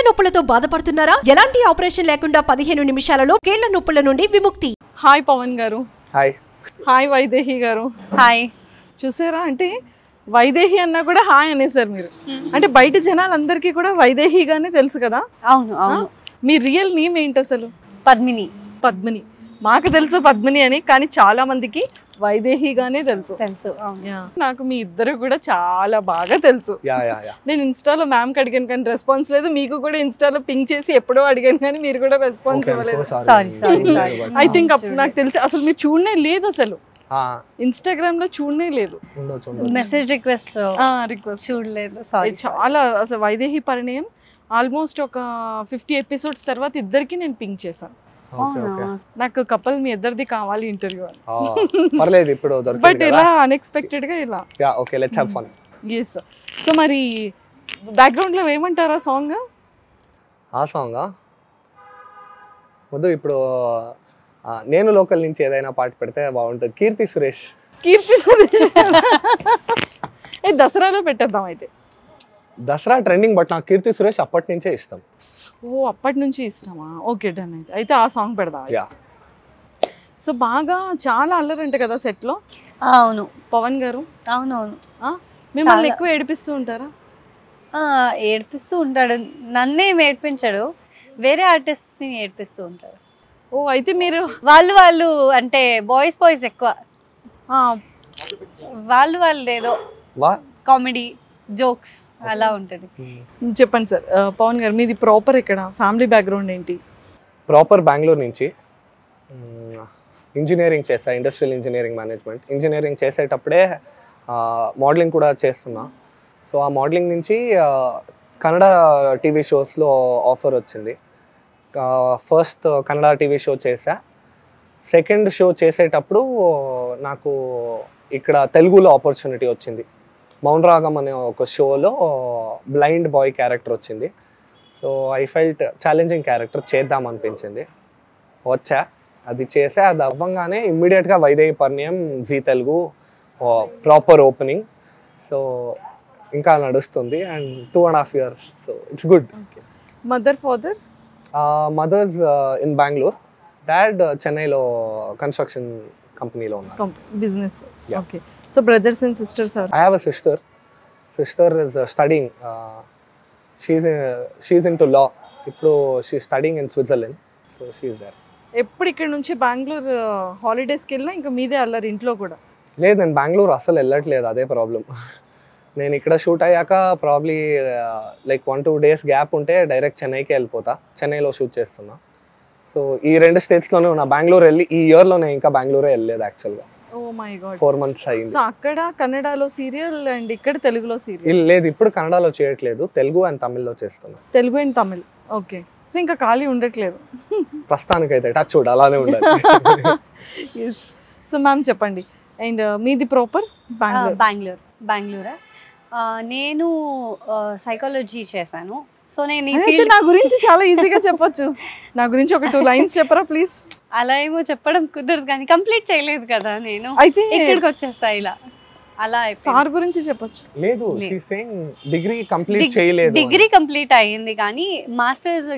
నొప్పులతో బాధపడుతున్నారా? ఎలాంటి ఆపరేషన్ లేకుండా 15 నిమిషాలలో కీళ్ల నొప్పుల నుండి విముక్తి. హాయ్ పవన్ గారు. హాయ్. హాయ్ వైదేహి గారు. హాయ్. చూసారా, అంటే వైదేహి అన్నా కూడా హాయ్ అనేసారు మీరు. అంటే బయట జనాలందరికీ కూడా వైదేహిగానే తెలుసు కదా? అవును అవును. మీ రియల్ నేమ్ ఏంటి అసలు? పద్మిని. పద్మిని. మాకు తెలుసు పద్మిని అని, కానీ చాలా మందికి వైదేహిగానే తెలుసు. నాకు మీ ఇద్దరు కూడా చాలా బాగా తెలుసు. నేను ఇన్స్టాలో మ్యామ్కి అడిగాను కానీ రెస్పాన్స్ లేదు, మీకు కూడా ఇన్స్టాలో పింక్ చేసి ఎప్పుడో అడిగాను కానీ మీరు కూడా రెస్పాన్స్ ఇవ్వలేదు. ఐ థింక్ నాకు తెలిసి అసలు మీరు చూడనే లేదు, అసలు ఇన్స్టాగ్రామ్ లో చూడనే లేదు. మెసేజ్ రిక్వెస్ట్ చూడలేదు. చాలా అసలు వైదేహి పరిణయం ఆల్మోస్ట్ ఒక 50 ఎపిసోడ్స్ తర్వాత ఇద్దరికి నేను పింక్ చేశాను. నాకు కపుల్ మీ ఇద్దరిది కావాలి ఇంటర్వ్యూ అని. బట్ ఇలా అన్ఎక్స్పెక్టెడ్ గా ఇలా. yes. సో మరి బ్యాక్గ్రౌండ్ లో ఏమంటారా సాంగ్? ఆ సాంగ్ వద్దు, ఇప్పుడు నేను లోకల్ నుంచి ఏదైనా పాట పెడితే బాగుంటుంది. కీర్తి సురేష్. కీర్తి సురేష్ దసరాలో పెట్టేద్దాం అయితే. దసరా ట్రెండింగ్, బట్ నాకు కీర్తి సురేష్ అప్పటి నుంచే ఇష్టం. ఓ, అప్పటి నుంచి ఇష్టమా? Okay done. అయితే ఆ సాంగ్ పెడదాం. సో బాగా చాలా అల్లరంట కదా సెట్ లో? అవును పవన్ గారు. అవునవును. మిమ్మల్ని ఎక్కువ ఏడిపిస్తూ ఉంటారా? ఏడిపిస్తూ ఉంటాడు. నన్నేం ఏడిపించాడు, వేరే ఆర్టిస్ట్ ని ఏడిపిస్తూ ఉంటాడు. ఓ, అయితే మీరు వాళ్ళు అంటే బాయ్స్ ఎక్కువ వాళ్ళు ఏదో కామెడీ జోక్స్ అలా ఉంటుంది. చెప్పండి సార్. పవన్ గారు, మీది ప్రాపర్ ఎక్కడ? ఫ్యామిలీ బ్యాక్గ్రౌండ్ ఏంటి? ప్రాపర్ బెంగళూరు నుంచి. ఇంజనీరింగ్ చేసా, ఇండస్ట్రియల్ ఇంజనీరింగ్ మేనేజ్మెంట్. ఇంజనీరింగ్ చేసేటప్పుడే మోడలింగ్ కూడా చేస్తున్నా. సో ఆ మోడలింగ్ నుంచి కన్నడ టీవీ షోస్లో ఆఫర్ వచ్చింది. ఫస్ట్ కన్నడ టీవీ షో చేసా. సెకండ్ షో చేసేటప్పుడు నాకు ఇక్కడ తెలుగులో ఆపర్చునిటీ వచ్చింది. మౌనరాగం అనే ఒక షోలో బ్లైండ్ బాయ్ క్యారెక్టర్ వచ్చింది. So I felt challenging character చేద్దాం అనిపించింది. వచ్చా, అది చేసా. అది అవ్వగానే ఇమ్మీడియట్గా Vaidehi Parinayam Zee Telugu proper opening. So ఇంకా నడుస్తుంది and 2.5 years. So it's good. Mother father? Mother's in Bengaluru, dad చెన్నైలో కన్స్ట్రక్షన్ కంపెనీలో ఉన్నారు, business. Okay. So brothers and sisters? I have a sister. Sister is studying. She's into law. ఇప్పుడు she's studying in Switzerland. So she's there. ఎప్పుడు ఇక్కడ నుంచి బెంగళూరు హాలిడేస్కి వెళ్ళినా ఇంకా మీదే అల్లరి ఇంట్లో కూడా? లేదు, నేను బెంగళూరు అసలు వెళ్ళట్లేదు, అదే ప్రాబ్లం. నేను ఇక్కడ షూట్ అయ్యాక ప్రాబ్లీ లైక్ 1-2 days గ్యాప్ ఉంటే డైరెక్ట్ చెన్నైకి వెళ్ళిపోతా. చెన్నైలో షూట్ చేస్తున్నా. సో ఈ 2 స్టేట్స్లోనే ఉన్నా. బెంగళూరు వెళ్ళి ఈ ఇయర్లో నేను ఇంకా బెంగళూరే వెళ్ళలేదు యాక్చువల్గా. Oh my god. 4 months అయింది. సో అక్కడ కన్నడలో సీరియల్ అండ్ ఇక్కడ తెలుగులో సీరియల్? లేదు, ఇప్పుడు కన్నడలో చేయట్లేదు, తెలుగు అండ్ తమిళ్లో చేస్తున్నా. Telugu and Tamil. Okay. So ఇంకా ఖాళీ ఉండట్లేదు ప్రస్తుతానికైతే. టచ్ చూడు, అలానే ఉండాలి. సో మ్యామ్ చెప్పండి, అండ్ మీది ప్రాపర్? బెంగళూరు. నేను సైకాలజీ చేశాను. సో నేను నా గురించి చాలా ఈజీగా చెప్పొచ్చు. నా గురించి ఒక 2 lines చెప్పరా ప్లీజ్? అలా ఏమో చెప్పడం కుదరదు, కానీ కంప్లీట్ చేయలేదు కదా నేను. అయితే ఇక్కడికి వచ్చేస్తా ఇలా. అలా సార్ గురించి చెప్పొచ్చు. లేదు, డిగ్రీ కంప్లీట్ చేయలేదు. డిగ్రీ కంప్లీట్ అయ్యింది కానీ మాస్టర్స్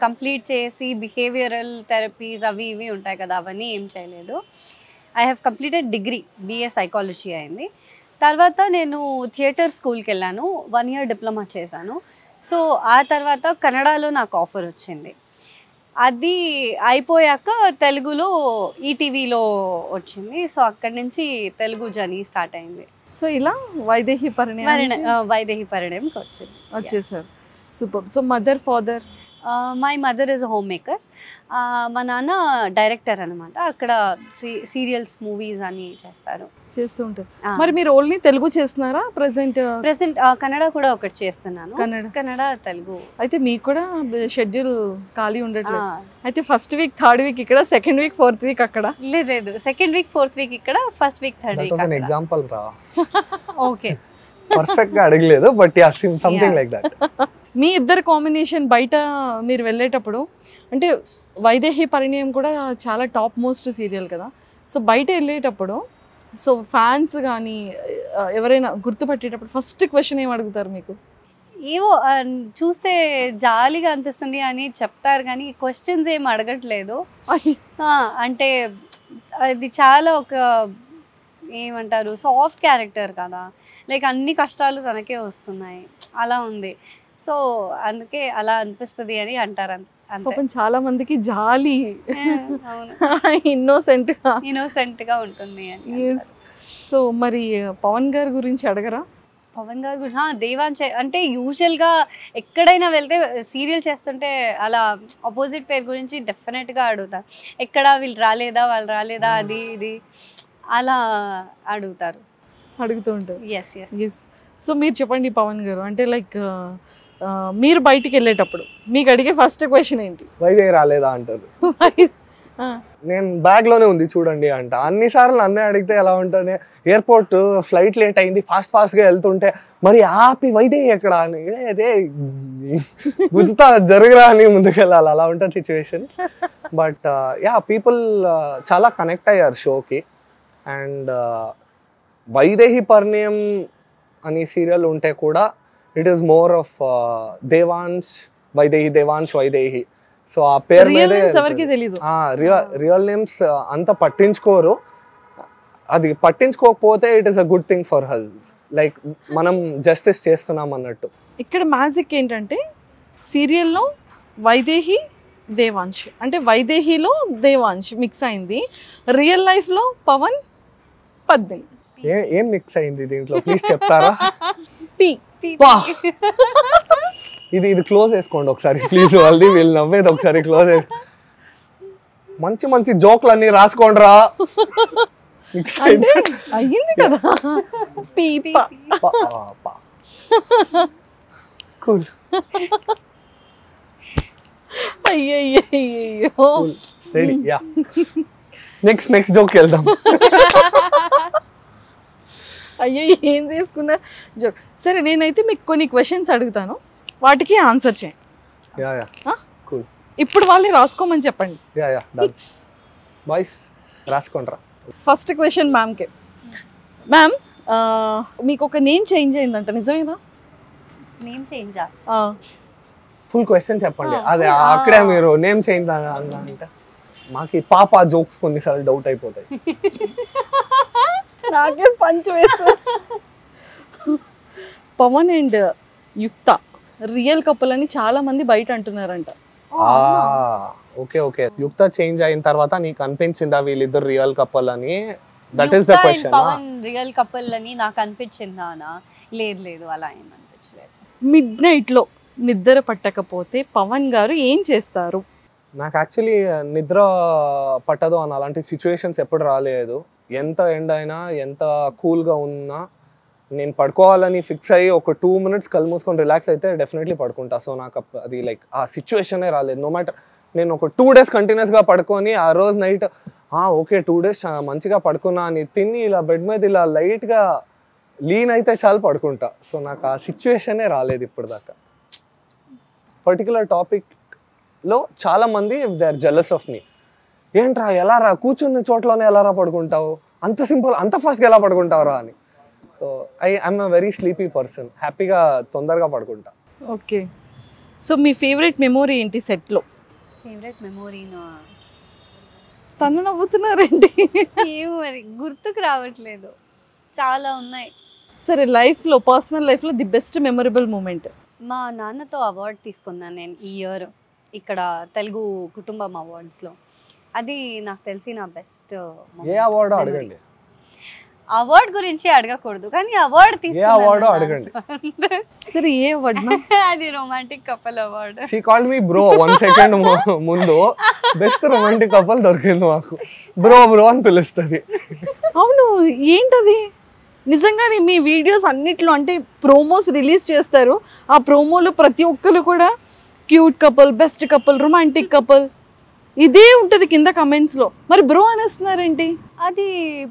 కంప్లీట్ చేసి బిహేవియరల్ థెరపీస్ అవి ఇవి ఉంటాయి కదా, అవన్నీ ఏం చేయలేదు. I have completed degree, BA psychology అయింది. తర్వాత నేను థియేటర్ స్కూల్కి వెళ్ళాను, 1 year డిప్లొమా చేశాను. సో ఆ తర్వాత కన్నడలో నాకు ఆఫర్ వచ్చింది. అది అయిపోయాక తెలుగులో ఈటీవీలో వచ్చింది. సో అక్కడి నుంచి తెలుగు జర్నీ స్టార్ట్ అయింది. సో ఇలా వైదేహి పరిణయంకి వచ్చేసారు. Super. So mother father? My mother is a home maker. మా నాన్న డైరెక్టర్ అనమాట. అక్కడ సీరియల్స్, మూవీస్ అని చేస్తూ ఉంటారు. మరి మీరు ఓన్లీ తెలుగు చేస్తున్నారా ప్రెసెంట్? కన్నడ కూడా ఒకటి చేస్తున్నాను. కన్నడ తెలుగు. అయితే మీకు కూడా షెడ్యూల్ ఖాళీ ఉండట్లేదు. అయితే ఫస్ట్ వీక్, థర్డ్ వీక్ ఇక్కడ, సెకండ్ వీక్, ఫోర్త్ వీక్ అక్కడ? లేదు, సెకండ్ వీక్, ఫోర్త్ వీక్ ఇక్కడ, first week, third week. Example రా. ఓకే, పర్ఫెక్ట్ గా అడగలేదు, but yeah something like that. మీ ఇద్దరు కాంబినేషన్ బయట మీరు వెళ్ళేటప్పుడు, అంటే వైదేహి పరిణయం కూడా చాలా టాప్ మోస్ట్ సీరియల్ కదా. సో బయట వెళ్ళేటప్పుడు సో ఫ్యాన్స్ కానీ ఎవరైనా గుర్తుపట్టేటప్పుడు ఫస్ట్ క్వశ్చన్ ఏం అడుగుతారు మీకు? ఏమో చూస్తే జాలీగా అనిపిస్తుంది అని చెప్తారు కానీ క్వశ్చన్స్ ఏం అడగట్లేదు. అంటే అది చాలా ఒక ఏమంటారు సాఫ్ట్ క్యారెక్టర్ కదా, లైక్ అన్ని కష్టాలు తనకే వస్తున్నాయి అలా ఉంది. సో అందుకే అలా అనిపిస్తుంది అని అంటారు. పాపం చాలా మందికి జాలి ఇన్నోసెంట్ గా ఉంటుంది అని. సో మరి పవన్ గారి గురించి అడగరా? పవన్ గారు గురించి దేవాంశ్ అంటే యూజువల్గా ఎక్కడైనా వెళ్తే సీరియల్ చేస్తుంటే అలా ఆపోజిట్ పేరు గురించి డెఫినెట్గా అడుగుతారు. ఎక్కడ వీళ్ళు రాలేదా వాళ్ళు రాలేదా అది ఇది అలా అడుగుతూ ఉంటారు. Yes yes yes. సో మీరు చెప్పండి పవన్ గారు, అంటే లైక్ మీరు బయటికి వెళ్ళేటప్పుడు మీకు అడిగే ఫస్ట్ క్వశ్చన్ ఏంటి? వైదేహి రాలేదా అంటారు. నేను బ్యాగ్ లోనే ఉంది చూడండి అంట. అన్నిసార్లు అన్నీ అడిగితే ఎలా ఉంటుంది, ఎయిర్పోర్ట్ ఫ్లైట్ లేట్ అయింది ఫాస్ట్ గా వెళ్తుంటే మరి ఆపి వైదేహి ఎక్కడ అని అదే గుర్తుతా జరుగురా అని ముందుకెళ్ళాలి, అలా ఉంటుంది సిచ్యువేషన్. బట్ యా పీపుల్ చాలా కనెక్ట్ అయ్యారు షోకి. అండ్ వైదేహి పరిణయం అని సీరియల్ ఉంటే కూడా it is more of Devansh Vaidehi. So ఆ పేరు ఎవరికి తెలీదు, రియల్ నేమ్స్ అంత పట్టించుకోరు. అది పట్టించుకోకపోతే it is a good thing for her, like మనం జస్టిస్ చేస్తున్నాం అన్నట్టు. ఇక్కడ మ్యాజిక్ ఏంటంటే సీరియల్లో వైదేహి దేవాంశ్ అంటే వైదేహిలో దేవాంశ్ మిక్స్ అయింది, రియల్ లైఫ్లో పవన్ పద్మిని. ఏం మిక్స్ అయింది దీంట్లో ప్లీజ్ చెప్తారా? ఇది క్లోజ్ చేసుకోండి ఒకసారి ప్లీజ్, వాళ్ళది వీళ్ళు నవ్వేది ఒకసారి క్లోజ్. మంచి జోక్లు అన్ని రాసుకోండి రా. అయ్యింది కదా. అయ్యో రెడీ. యా నెక్స్ట్ జోక్ వెళ్దాం. అయ్యో ఏం తీసుకున్నా జోక్. సరే నేనైతే మీకు కొన్ని క్వశ్చన్స్ అడుగుతాను, వాటికి ఆన్సర్ చేయండి. ఇప్పుడు వాళ్ళని రాసుకోమని చెప్పండి. బాయ్స్ రాసుకోండిరా. ఫస్ట్ క్వశ్చన్ మ్యామ్కే. మ్యామ్ మీకు ఒక నేమ్ చేంజ్ అయిందంట, నిజమేనా? నేమ్ చేంజ్ ఫుల్ క్వశ్చన్ చెప్పండి. అదే అక్కడే మీరు నేమ్ చేంజ్ అంటే మాకు ఈ పాప జోక్స్ కొన్నిసార్లు డౌట్ అయిపోతాయి. నాకే పంచ్ వేసు. పవన్ అండ్ యుక్త రియల్ కపుల్ అని చాలా మంది బయట అంటున్నారంట. ఓకే యుక్త చేంజ్ అయిన తర్వాత నీకు అనిపించిందా వీళ్ళిద్దరు రియల్ కపుల్ అని? That is the question. Pavan real couple అని నాకు అనిపించిందా? లేదు అలా ఏం అనిపించలేదు. మిడ్ నైట్ లో నిద్ర పట్టకపోతే పవన్ గారు ఏం చేస్తారు? నాకు యాక్చువల్లీ నిద్ర పట్టదు అని అలాంటి సిచ్యువేషన్స్ ఎప్పుడు రాలేదు. ఎంత ఎండ్ అయినా ఎంత కూల్గా ఉన్నా నేను పడుకోవాలని ఫిక్స్ అయ్యి ఒక 2 minutes కళ్ళు మూసుకొని రిలాక్స్ అయితే డెఫినెట్లీ పడుకుంటా. సో నాకు అది లైక్ ఆ సిచ్యువేషనే రాలేదు. నో మ్యాటర్ నేను ఒక 2 days కంటిన్యూస్గా పడుకొని ఆ రోజు నైట్ ఓకే 2 days మంచిగా పడుకున్నా అని తిని ఇలా బెడ్ మీద ఇలా లైట్గా లీన్ అయితే చాలు పడుకుంటా. సో నాకు ఆ సిచ్యువేషనే రాలేదు ఇప్పుడు దాకా. పర్టికులర్ టాపిక్లో చాలామంది దే ఆర్ జెలస్ ఆఫ్ మీ. ఏంట్రా ఎలా రా కూర్చున్న చోట్లోనే ఎలా రా పడుకుంటావు, అంత సింపుల్ అంత ఫాస్ట్గా ఎలా పడుకుంటావురా అని. So I'm a very sleepy person, హ్యాపీగా తొందరగా పడుకుంటా. ఓకే. సో మీ ఫేవరెట్ మెమొరీ ఏంటి సెట్లో? ఫేవరెట్ మెమొరీనా? తను నవ్వుతున్నారండి. ఏమో మరి గుర్తుకు రావట్లేదు, చాలా ఉన్నాయి. సరే లైఫ్లో పర్సనల్ లైఫ్లో ది బెస్ట్ మెమొరబుల్ మూమెంట్? మా నాన్నతో అవార్డు తీసుకున్నాను నేను ఈ ఇయర్ ఇక్కడ తెలుగు కుటుంబం అవార్డ్స్లో. అది నాకు తెలిసి నా బెస్ట్. ఏ అవార్డు అడగండి. అవార్డ్ గురించి అడగకూడదు కానీ అవార్డు తీసుకున్నాను. సరే ఏ అవార్డు? అది romantic couple award. She called me bro 1 second ముందు బెస్ట్ రొమాంటిక్ కపుల్ దొరికింది మాకు. బ్రో అని పిలుస్తుంది. అవును ఏంటది? నిజంగానే మీ వీడియోస్ అన్నిట్లో అంటే ప్రోమోస్ రిలీజ్ చేస్తారు, ఆ ప్రోమోలో ప్రతి ఒక్కరు కూడా cute couple, best couple, romantic couple ఇదే ఉంటుంది కింద కమెంట్స్ లో. మరి బ్రో అనేస్తున్నారేంటి? అది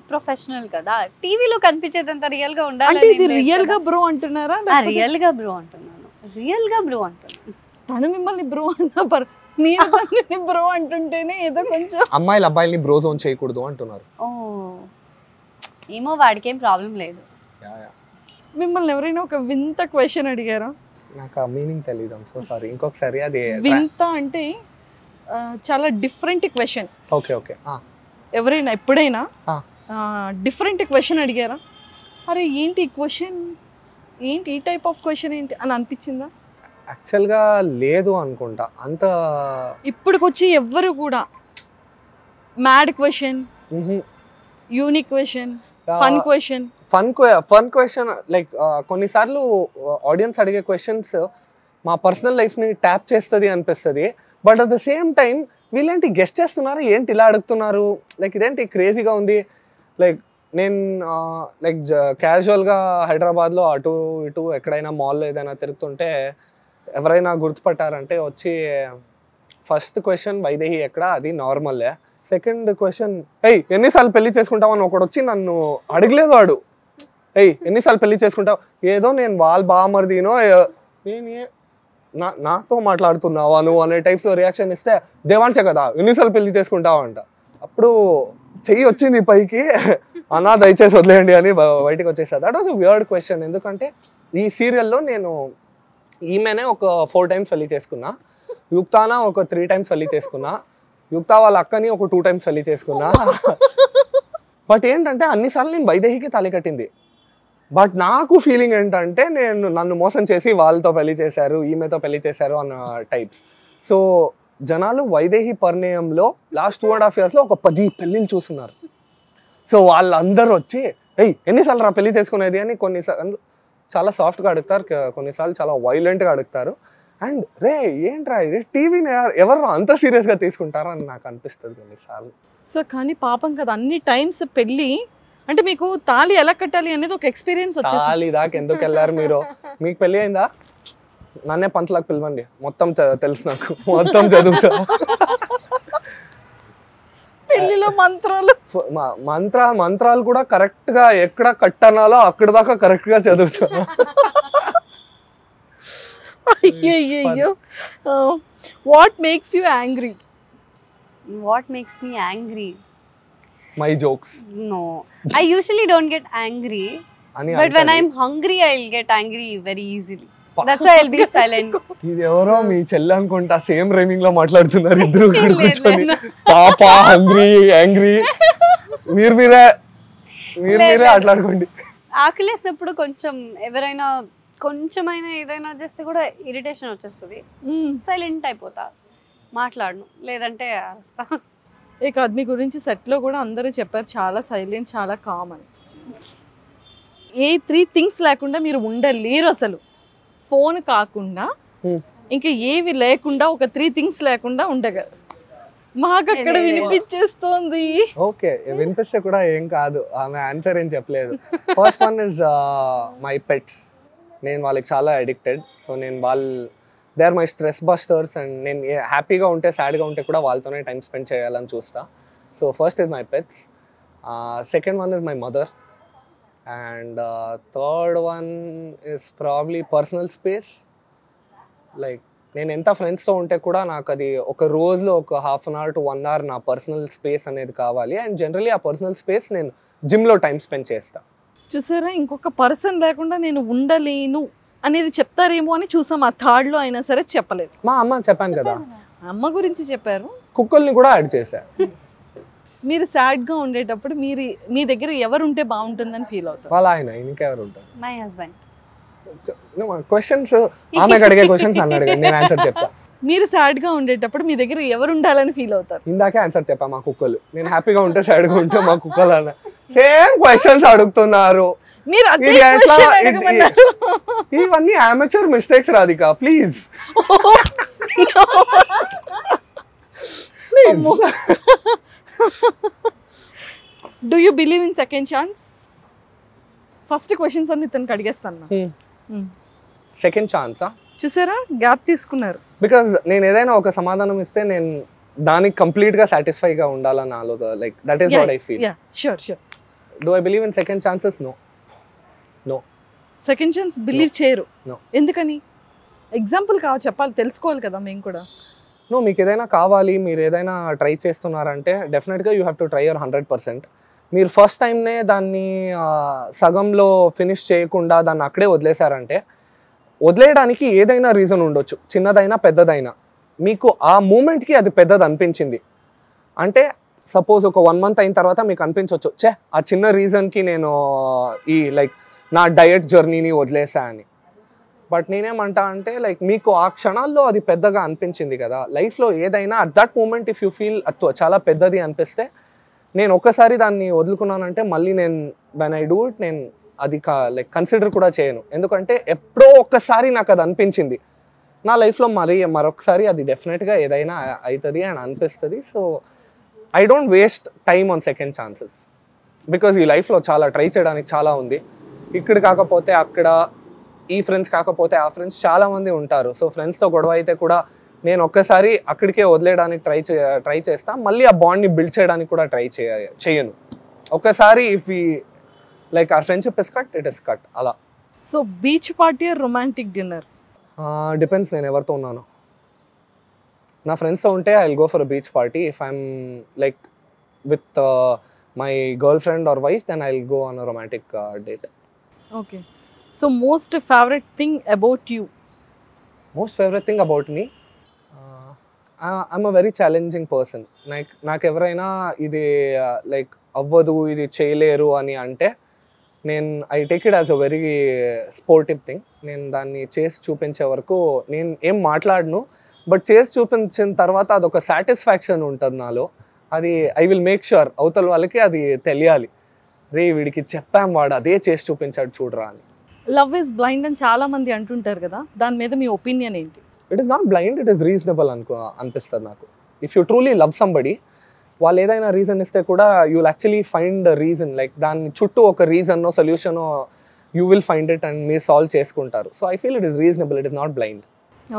ప్రొఫెషనల్ కదా, టీవీలో కనిపించేదంత రియల్ గా ఉండాలి. ఇది రియల్ గా బ్రో అంటున్నారా? రియల్ గా బ్రో అంటున్నాను. తను మిమ్మల్ని బ్రో అన్నా మీరు బ్రో అంటుంటేనే ఏదో కొంచెం. అమ్మాయిలు అబ్బాయిల్ని బ్రో జోన్ చేయకూడదు అంటున్నారు. ఏమో వాడికి ఏం ప్రాబ్లం లేదు. మిమ్మల్ని ఎవరైనా ఒక వింత క్వశ్చన్ అడిగారా? నాకు ఆ మీనింగ్ తెలియదు, ఐమ్ సో సారీ. ఇంకొకసారి అది వింత అంటే చాలా డిఫరెంట్ క్వశ్చన్. Okay okay. ఎవరైనా ఎప్పుడైనా డిఫరెంట్ క్వశ్చన్ అడిగారా, అరే ఏంటి ఈ క్వశ్చన్, ఏంటి ఈ టైప్ ఆఫ్ క్వశ్చన్ ఏంటి అని అనిపించిందా? యాక్చువల్గా లేదు అనుకుంటా అంత. ఇప్పటికొచ్చి ఎవ్వరు కూడా mad question, unique question, fun question fun question like కొన్నిసార్లు ఆడియన్స్ అడిగే క్వశ్చన్స్ మా పర్సనల్ లైఫ్ని ట్యాప్ చేస్తుంది అనిపిస్తుంది. But at the same time వీళ్ళేంటి గెస్ట్ చేస్తున్నారు, ఏంటి ఇలా అడుగుతున్నారు, లైక్ ఇదేంటి క్రేజీగా ఉంది. లైక్ నేను లైక్ క్యాజువల్గా హైదరాబాద్లో అటు ఇటు ఎక్కడైనా మాల్లో ఏదైనా తిరుగుతుంటే ఎవరైనా గుర్తుపట్టారంటే వచ్చి ఫస్ట్ క్వశ్చన్ వైదేహి ఎక్కడ, అది నార్మల్లే. సెకండ్ క్వశ్చన్, ఏయ్ ఎన్నిసార్లు పెళ్లి చేసుకుంటావు అని ఒకడు వచ్చి నన్ను అడగలేదు. వాడు ఏయ్ ఎన్నిసార్లు పెళ్లి చేసుకుంటావు, ఏదో నేను వాళ్ళ బామర్దినో నేను నాతో మాట్లాడుతున్నావా నువ్వు అనే టైప్స్లో రియాక్షన్ ఇస్తే దేవాంశ కదా ఎన్నిసార్లు పెళ్లి చేసుకుంటావు అంట. అప్పుడు చెయ్యి వచ్చింది పైకి, అన్నా దయచేసి వదిలేయండి అని బయటకు వచ్చేసా. That was a weird question. ఎందుకంటే ఈ సీరియల్లో నేను ఈమెనే ఒక 4 times పెళ్లి చేసుకున్నా, యుక్తానా ఒక 3 times పెళ్లి చేసుకున్నా, యుక్తా వాళ్ళ అక్కని ఒక 2 times పెళ్లి చేసుకున్నా. బట్ ఏంటంటే అన్నిసార్లు నేను వైదేహికి తాళి కట్టింది. బట్ నాకు ఫీలింగ్ ఏంటంటే నన్ను మోసం చేసి వాళ్ళతో పెళ్లి చేశారు, ఈమెతో పెళ్లి చేశారు అన్న టైప్స్. సో జనాలు వైదేహి పరిణయంలో లాస్ట్ 2.5 yearsలో ఒక 10 పెళ్ళిళ్ళు చూస్తున్నారు. సో వాళ్ళందరూ వచ్చి ఏయ్ ఎన్నిసార్లు రా పెళ్లి చేసుకునేది అని కొన్నిసార్లు చాలా సాఫ్ట్గా అడుగుతారు, కొన్నిసార్లు చాలా వైలెంట్గా అడుగుతారు. అండ్ రే ఏంట్రా ఇది టీవీని ఎవరు అంత సీరియస్గా తీసుకుంటారో అని నాకు అనిపిస్తుంది కొన్నిసార్లు. సో కానీ పాపం కదా అన్ని టైమ్స్ పెళ్ళి అంటే మీకు తాళి ఎలా కట్టాలి అనేది ఒక ఎక్స్పీరియన్స్ వచ్చేసి. తాళి దాకా ఎందుకు వెళ్ళారు మీరు? మీకు పెళ్ళి అయిందా? నన్నే పంచలాగా పిలవండి, మొత్తం తెలుసు నాకు, మొత్తం చదువుతా. పెళ్లిలో మంత్రాలు కూడా కరెక్ట్గా ఎక్కడ కట్టనాలో అక్కడ దాకా కరెక్ట్గా చదువుతా. అయ్యో. What makes you angry? What makes me angry? My jokes. No, I usually don't get angry, but when I'm hungry I'll get angry very easily. That's why I'll be silent. ఇది ఎవరో మీ చెల్లి అనుకుంటా, సేమ్ రైమింగ్ లో మాట్లాడుతున్నారు ఇద్దరు కూర్చొని. పాపా hungry angry మీరే మాట్లాడుకోండి. ఆకలేసినప్పుడు కొంచెం ఎవరైనా కొంచెమైనా ఏదైనా చేస్తే కూడా ఇరిటేషన్ వచ్చేస్తుంది, సైలెంట్ అయిపోతా, మాట్లాడను, లేదంటే వస్తా. ఈ ఆద్మీ గురించి సెట్లో కూడా అందరూ చెప్పారు చాలా సైలెంట్, చాలా కామ్ అని. ఏ 3 things లేకుండా మీరు ఉండలేరు అసలు. ఫోన్ కాకుండా ఇంకా ఏవి లేకుండా ఒక 3 things లేకుండా ఉండగలరు. మాకు అక్కడ వినిపించేస్తోంది. ఓకే వినిపిస్తే కూడా ఏం కాదు, ఆమె ఆన్సర్ ఏం చెప్పలేదు. First one is my pets. నేను వాళ్ళకి చాలా అడిక్టెడ్. సో నేను they are my stress busters. And నేను హ్యాపీగా ఉంటే సాడ్గా ఉంటే కూడా వాళ్ళతోనే టైం స్పెండ్ చేయాలని చూస్తా. So first is my pets, second one is my mother, and third one is probably personal space. Like నేను ఎంత ఫ్రెండ్స్తో ఉంటే కూడా నాకు అది ఒక రోజులో ఒక 1/2 hour to 1 hour నా పర్సనల్ స్పేస్ అనేది కావాలి. అండ్ జనరలీ ఆ పర్సనల్ స్పేస్ నేను జిమ్లో టైం స్పెండ్ చేస్తా. చూసారా, ఇంకొక పర్సన్ లేకుండా నేను ఉండలేను అనేది చెప్తారేమో అని చూసాం. ఆ థర్డ్లో అయినా సరే చెప్పలేదు. మా అమ్మ చెప్పాను కదా, అమ్మ గురించి చెప్పారు, కుక్కల్ని కూడా యాడ్ చేశా. మీరు సాడ్గా ఉండేటప్పుడు మీ దగ్గర ఎవరు ఉంటే బాగుంటుందని ఫీల్ అవుతారు? వాళ్ళ ఆయన, ఇంకెవరు ఉంటారు? My husband. క్వశ్చన్స్ ఆమెకు అడిగే క్వశ్చన్స్ అన్న అడిగాను, నేను ఆన్సర్ చెప్తా. మీరు సాడ్గా ఉండేటప్పుడు మీ దగ్గర ఎవరు ఉండాలని ఫీల్ అవుతారు? ఇందాకే ఆన్సర్ చెప్పా, మా కుక్కలు. నేను హ్యాపీగా ఉంటే సాడ్గా ఉంటే మా కుక్కలు అన్న. సేమ్ క్వశ్చన్స్ అడుగుతున్నారు మీరు. ఇవన్నీ amateur mistakes Radhika, please. Do you believe in second chance? First questions అన్ని ఇతనికి అడిగేస్తాను. సెకండ్ ఛాన్సా? చూసారా, గ్యాప్ తీసుకున్నారు. బికాజ్ నేను ఏదైనా ఒక సమాధానం ఇస్తే నేను దానికి కంప్లీట్గా సాటిస్ఫైగా ఉండాలని ఆలోచన. Like that is what I feel. Sure. Do I believe in second chances? No. Second chance believe చేయరు. No. ఎందుకని? ఎగ్జాంపుల్ చెప్పాలి, తెలుసుకోవాలి కదా మేము కూడా. నో, మీకు ఏదైనా కావాలి, మీరు ఏదైనా ట్రై చేస్తున్నారంటే డెఫినెట్గా you have to try your 100%. మీరు ఫస్ట్ టైంనే దాన్ని సగంలో ఫినిష్ చేయకుండా దాన్ని అక్కడే వదిలేశారంటే వదిలేయడానికి ఏదైనా రీజన్ ఉండొచ్చు, చిన్నదైనా పెద్దదైనా. మీకు ఆ మూమెంట్కి అది పెద్దది అనిపించింది అంటే సపోజ్ ఒక 1 month అయిన తర్వాత మీకు అనిపించవచ్చు, చే ఆ చిన్న రీజన్కి నేను ఈ లైక్ నా డయట్ జర్నీని వదిలేసా అని. బట్ నేనేమంటా అంటే లైక్ మీకు ఆ క్షణాల్లో అది పెద్దగా అనిపించింది కదా. లైఫ్లో ఏదైనా at that moment if you feel చాలా పెద్దది అనిపిస్తే, నేను ఒక్కసారి దాన్ని వదులుకున్నానంటే మళ్ళీ నేను వెన్ ఐ డూ ఇట్ నేను అది లైక్ కన్సిడర్ కూడా చేయను. ఎందుకంటే ఎప్పుడో ఒక్కసారి నాకు అది అనిపించింది, నా లైఫ్లో మరొకసారి అది డెఫినెట్గా ఏదైనా అవుతుంది అని అనిపిస్తుంది. So I don't waste time on second chances, because ఈ లైఫ్లో చాలా ట్రై చేయడానికి చాలా ఉంది. ఇక్కడ కాకపోతే అక్కడ, ఈ ఫ్రెండ్స్ కాకపోతే ఆ ఫ్రెండ్స్ చాలామంది ఉంటారు. సో ఫ్రెండ్స్తో గొడవ అయితే కూడా నేను ఒక్కసారి అక్కడికే వదిలేయడానికి ట్రై చేస్తా, మళ్ళీ ఆ బాండ్ని బిల్డ్ చేయడానికి కూడా చేయను. ఒక్కసారి ఇఫ్ ఈ like our friendship is cut, it is cut అలా. So beach party or romantic dinner? Depends నేను ఎవరితో ఉన్నాను. నా ఫ్రెండ్స్తో ఉంటే I will go for a beach party. If I'm like with my girlfriend or wife then I will go on a romantic date. Okay. So most favourite thing about you? Most favourite thing about me, I'm a very challenging person. నాకు ఎవరైనా ఇది like అవ్వదు, ఇది చేయలేరు అని అంటే నేను I take it as a very sportive thing. నేను దాన్ని చేసి చూపించే వరకు నేను ఏం మాట్లాడను, బట్ చేసి చూపించిన తర్వాత అదొక సాటిస్ఫాక్షన్ ఉంటుంది నాలో. అది ఐ విల్ మేక్ ష్యూర్ అవతల వాళ్ళకి అది తెలియాలి, రే వీడికి చెప్పాం వాడు అదే చేసి చూపించాడు చూడరా అని. లవ్ ఇస్ బ్లైండ్ అని చాలా మంది అంటుంటారు కదా, దాని మీద మీ ఒపీనియన్ ఏంటి? It is not blind, it is reasonable అనిపిస్తుంది నాకు. If you truly love somebody, వాళ్ళు ఏదైనా రీజన్ ఇస్తే కూడా you will actually find reason, like దాని చుట్టూ ఒక రీజనో సొల్యూషనో you will find it and మీరు సాల్వ్ చేసుకుంటారు. So I feel it is reasonable, it is not blind.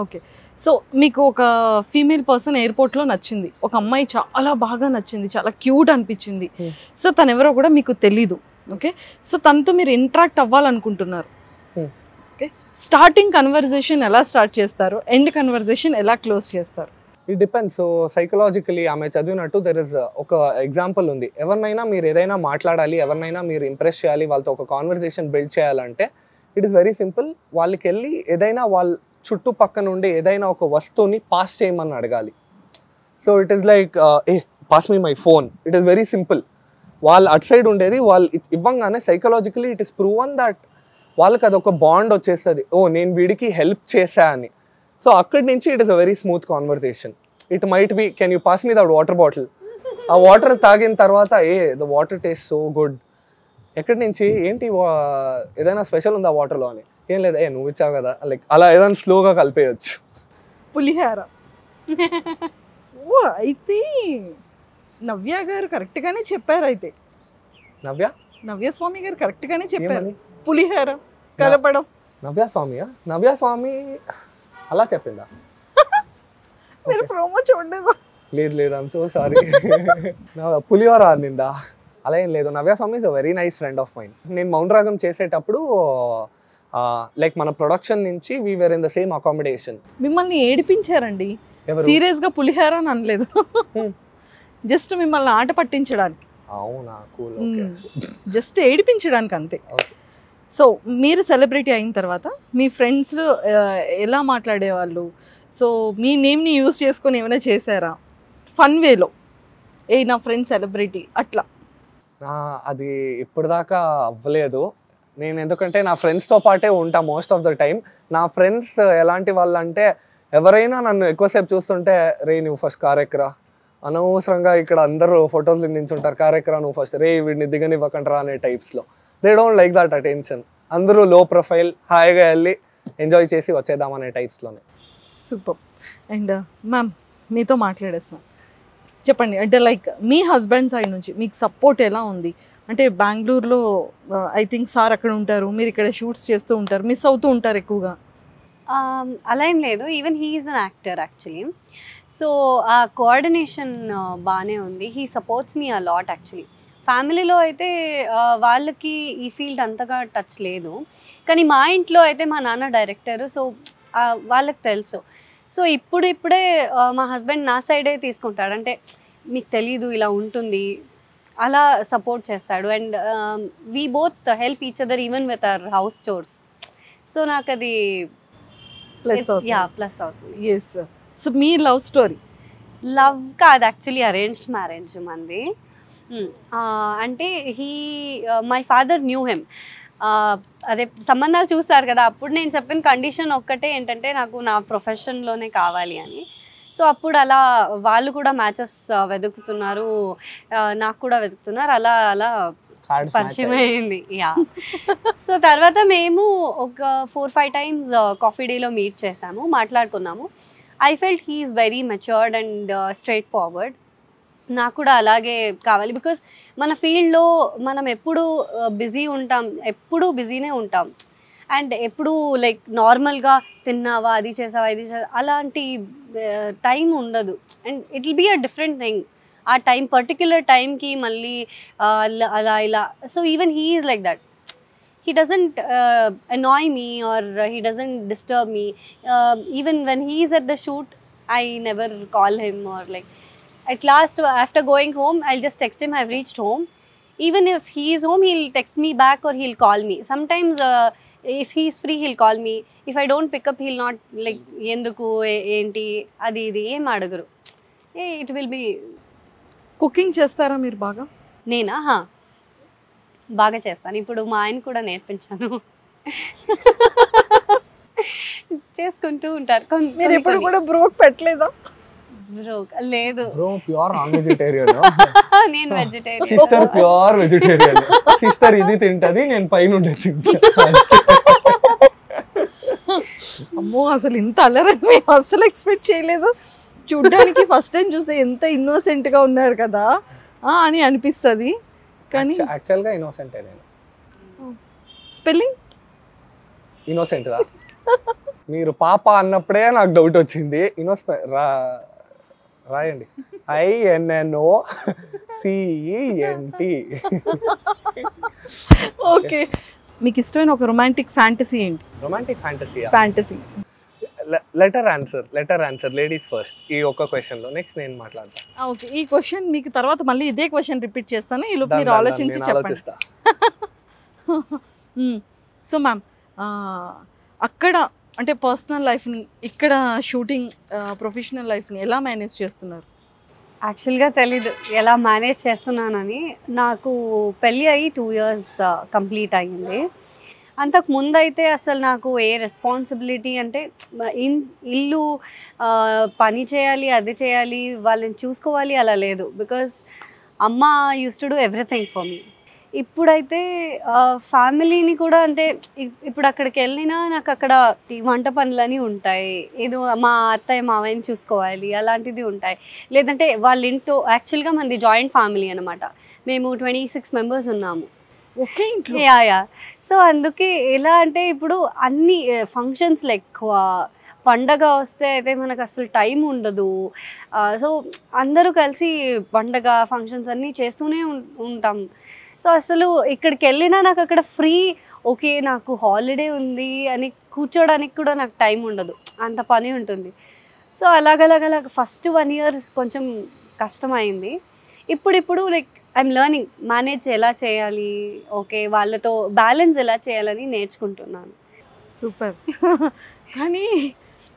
Okay. So మీకు ఒక ఫీమేల్ పర్సన్ ఎయిర్పోర్ట్లో నచ్చింది, ఒక అమ్మాయి చాలా బాగా నచ్చింది, చాలా క్యూట్ అనిపించింది. సో తను ఎవరో కూడా మీకు తెలీదు. ఓకే. సో తనతో మీరు ఇంటరాక్ట్ అవ్వాలనుకుంటున్నారు. ఓకే. స్టార్టింగ్ కన్వర్జేషన్ ఎలా స్టార్ట్ చేస్తారు, ఎండ్ కన్వర్జేషన్ ఎలా క్లోజ్ చేస్తారు? It depends. సో సైకలాజికలీ ఆమె చదివినట్టు దెర్ ఇస్ ఒక ఎగ్జాంపుల్ ఉంది. ఎవరినైనా మీరు ఏదైనా మాట్లాడాలి, ఎవరినైనా మీరు ఇంప్రెస్ చేయాలి, వాళ్ళతో ఒక కాన్వర్జేషన్ బిల్డ్ చేయాలంటే ఇట్ ఈస్ వెరీ సింపుల్. వాళ్ళకి వెళ్ళి ఏదైనా వాళ్ళ చుట్టుపక్కన ఉండే ఏదైనా ఒక వస్తువుని పాస్ చేయమని అడగాలి. So it is like pass me my phone, it is very simple. వాళ్ళు అటు సైడ్ ఉండేది వాళ్ళు ఇవ్వంగానే psychologically it is proven that వాళ్ళకి అదొక బాండ్ వచ్చేస్తుంది, ఓ నేను వీడికి హెల్ప్ చేశా అని. సో అక్కడి నుంచి it is a very smooth conversation. It might be, can you pass me that water bottle? ఆ వాటర్ తాగిన తర్వాత the water taste so good. ఎక్కడి నుంచి, ఏంటి ఏదైనా స్పెషల్ ఉందా వాటర్లో అని? ఏం లేదా, నువ్వు ఇచ్చావు కదా, లైక్ అలా ఏదైనా స్లోగా కలిపేయచ్చు. పులిహార. ఓ అయితే నవ్య గారు కరెక్ట్గానే చెప్పారు. అయితే నవ్యస్వామి గారు కరెక్ట్గానే చెప్పారు, పులిహార కలపడం. నవ్యస్వామి అలా చెప్పిందా? మీరు ప్రోమో చూడలేదు? లేదు, ఐమ్ సో సారీ. పులిహోర అందిందా? అలా ఏం లేదు. Navya Swami is a very nice friend of mine. నేను మౌన్ రాగం చేసేటప్పుడు లైక్ మన ప్రొడక్షన్ నుంచి we were in the same accommodation. మిమ్మల్ని ఏడిపించారండి? సీరియస్ గా పులిహార అని అనలేదు, జస్ట్ మిమ్మల్ని ఆట పట్టించడానికి. అవునా? కూల్. జస్ట్ ఏడిపించడానికి అంతే. సో మీరు సెలబ్రిటీ అయిన తర్వాత మీ ఫ్రెండ్స్ ఎలా మాట్లాడేవాళ్ళు? సో మీ నేమ్ని యూజ్ చేసుకొని ఏమైనా చేశారా ఫన్ వేలో? నా ఫ్రెండ్ సెలబ్రిటీ అట్లా? అది ఇప్పటిదాకా అవ్వలేదు నేను, ఎందుకంటే నా ఫ్రెండ్స్తో పాటే ఉంటా మోస్ట్ ఆఫ్ ద టైం. నా ఫ్రెండ్స్ ఎలాంటి వాళ్ళు అంటే, ఎవరైనా నన్ను ఎక్కువసేపు చూస్తుంటే, రే నువ్వు ఫస్ట్ కార్ ఎక్కరా, అనవసరంగా ఇక్కడ అందరూ ఫొటోస్ నించుంటారు, కార్ ఎక్కరా నువ్వు ఫస్ట్, రే వీడిని దిగనివ్వకండ్రా అనే టైప్స్లో. They don't like that attention. అందరూ లో ప్రొఫైల్, హాయిగా వెళ్ళి ఎంజాయ్ చేసి వచ్చేద్దామనే టైప్స్లోనే. సూపర్. అండ్ మ్యామ్ మీతో మాట్లాడేస్తాను, చెప్పండి అంటే లైక్ మీ హస్బెండ్ సైడ్ నుంచి మీకు సపోర్ట్ ఎలా ఉంది? అంటే బెంగళూరులో ఐ థింక్ సార్ అక్కడ ఉంటారు, మీరు ఇక్కడ షూట్స్ చేస్తూ ఉంటారు, మిస్ అవుతూ ఉంటారు ఎక్కువగా. అలా ఏం లేదు, even he is an actor actually. So ఆ కోఆర్డినేషన్ బాగానే ఉంది. He supports me a lot actually. ఫ్యామిలీలో అయితే వాళ్ళకి ఈ ఫీల్డ్ అంతగా టచ్ లేదు, కానీ మా ఇంట్లో అయితే మా నాన్న డైరెక్టర్, సో వాళ్ళకి తెలుసు. సో ఇప్పుడే మా హస్బెండ్ నా సైడే తీసుకుంటాడు, అంటే మీకు తెలీదు ఇలా ఉంటుంది అలా సపోర్ట్ చేస్తాడు. And we both help each other even with our house chores. So నాకు అది ప్లస్ యా ప్లస్ అవుతుంది. ఎస్. సో మీ లవ్ స్టోరీ? లవ్ కాదు, యాక్చువల్లీ అరేంజ్డ్ మ్యారేజ్ మంది. అంటే మై ఫాదర్ న్యూ హిమ్. అదే సంబంధాలు చూస్తారు కదా, అప్పుడు నేను చెప్పిన కండిషన్ ఒక్కటే ఏంటంటే నాకు నా ప్రొఫెషన్లోనే కావాలి అని. సో అప్పుడు అలా వాళ్ళు కూడా మ్యాచెస్ వెతుకుతున్నారు, నాకు కూడా వెతుకుతున్నారు, అలా అలా పరిచయం అయింది. యా. సో తర్వాత మేము ఒక 4-5 times కాఫీ డేలో మీట్ చేసాము, మాట్లాడుకున్నాము. I felt he is very matured and straight forward. నాకు కూడా అలాగే కావాలి. బికాస్ మన ఫీల్డ్లో మనం ఎప్పుడు బిజీ ఉంటాం, ఎప్పుడూ బిజీనే ఉంటాం. అండ్ ఎప్పుడు లైక్ నార్మల్గా తిన్నావా, అది చేసావా, ఇది చేసావా, అలాంటి టైం ఉండదు. And it will be a different thing ఆ టైం, పర్టిక్యులర్ టైంకి మళ్ళీ అలా ఇలా. So even he is like that. He doesn't annoy me or he doesn't disturb me. Even when he is at the shoot, I never call him or like. At last, after going home, I'll just text him, I've reached home. Even if he is home, he'll text me back or he'll call me. Sometimes, if he is free, he'll call me. If I don't pick up, he'll not like, yenduku, enti, adi, idi, em adagaru. It will be. Cooking చేస్తారా మీరు బాగా? నేనా? బాగా చేస్తాను. ఇప్పుడు మా ఆయన కూడా నేర్పించాను, చేసుకుంటూ ఉంటారు. మీరు ఎప్పుడు కూడా బ్రోక్ పెట్టలేదా? బ్రోక్ లేదు, బ్రో ప్యూర్ నాన్ వెజిటేరియన్. నేను vegetarian. Sister pure vegetarian. Sister ఇది తింటది, నేను పైన తింటా. అమ్మో, అసలు ఇంత అల్లరని మేము అసలు ఎక్స్పెక్ట్ చేయలేదు. చూడ్డానికి ఫస్ట్ టైం చూస్తే ఎంత ఇన్నోసెంట్ గా ఉన్నారు కదా అని అనిపిస్తుంది. కానీ యాక్చువల్గా ఇన్నోసెంటే నేను. స్పెల్లింగ్ ఇన్నోసెంట్ రా. మీరు పాప అన్నప్పుడే నాకు డౌట్ వచ్చింది. రాయండి, INNOCENT. ఓకే. మీకు ఇష్టమైన ఒక రొమాంటిక్ ఫ్యాంటసీ ఏంటి? Romantic fantasy letter answer ladies first ఈ ఒక్క క్వశ్చన్ లో. నెక్స్ట్ నేను మాట్లాడతాను. ఓకే, ఈ క్వశ్చన్ మీకు తర్వాత మళ్ళీ ఇదే క్వశ్చన్ రిపీట్ చేస్తాను, ఈ లోపు మీరు ఆలోచించి చెప్పండి. సో మ్యామ్, అక్కడ అంటే పర్సనల్ లైఫ్ని, ఇక్కడ షూటింగ్ ప్రొఫెషనల్ లైఫ్ని ఎలా మేనేజ్ చేస్తున్నారు? యాక్చువల్గా తెలీదు ఎలా మేనేజ్ చేస్తున్నానని. నాకు పెళ్ళి అయ్యి 2 years కంప్లీట్ అయ్యింది. అంతకు ముందు అయితే అసలు నాకు ఏ రెస్పాన్సిబిలిటీ అంటే ఇల్లు పని చేయాలి, అది చేయాలి, వాళ్ళని చూసుకోవాలి అలా లేదు. బికాజ్ అమ్మ use to do everything for me. ఇప్పుడైతే ఫ్యామిలీని కూడా అంటే ఇప్పుడు అక్కడికి వెళ్ళినా నాకు అక్కడ వంట పనులని ఉంటాయి, ఏదో మా అత్తయ్య మావయ్యని చూసుకోవాలి అలాంటిది ఉంటాయి. లేదంటే వాళ్ళ ఇంట్లో యాక్చువల్గా మనది జాయింట్ ఫ్యామిలీ అనమాట. మేము 26 members ఉన్నాము ఓకే ఇంట్లో. యా. సో అందుకే ఎలా అంటే ఇప్పుడు అన్ని ఫంక్షన్స్ ఎక్కువ, పండగ వస్తే అయితే మనకు అసలు టైం ఉండదు. సో అందరూ కలిసి పండగ ఫంక్షన్స్ అన్నీ చేస్తూనే ఉంటాం. సో అసలు ఇక్కడికి వెళ్ళినా నాకు అక్కడ ఫ్రీ, ఓకే నాకు హాలిడే ఉంది అని కూర్చోడానికి కూడా నాకు టైం ఉండదు, అంత పని ఉంటుంది. సో అలాగలాగలాగ ఫస్ట్ 1 year కొంచెం కష్టమైంది. ఇప్పుడు లైక్ ఐఎమ్ లెర్నింగ్ మేనేజ్ ఎలా చేయాలి, ఓకే వాళ్ళతో బ్యాలెన్స్ ఎలా చేయాలని నేర్చుకుంటున్నాను. సూపర్. కానీ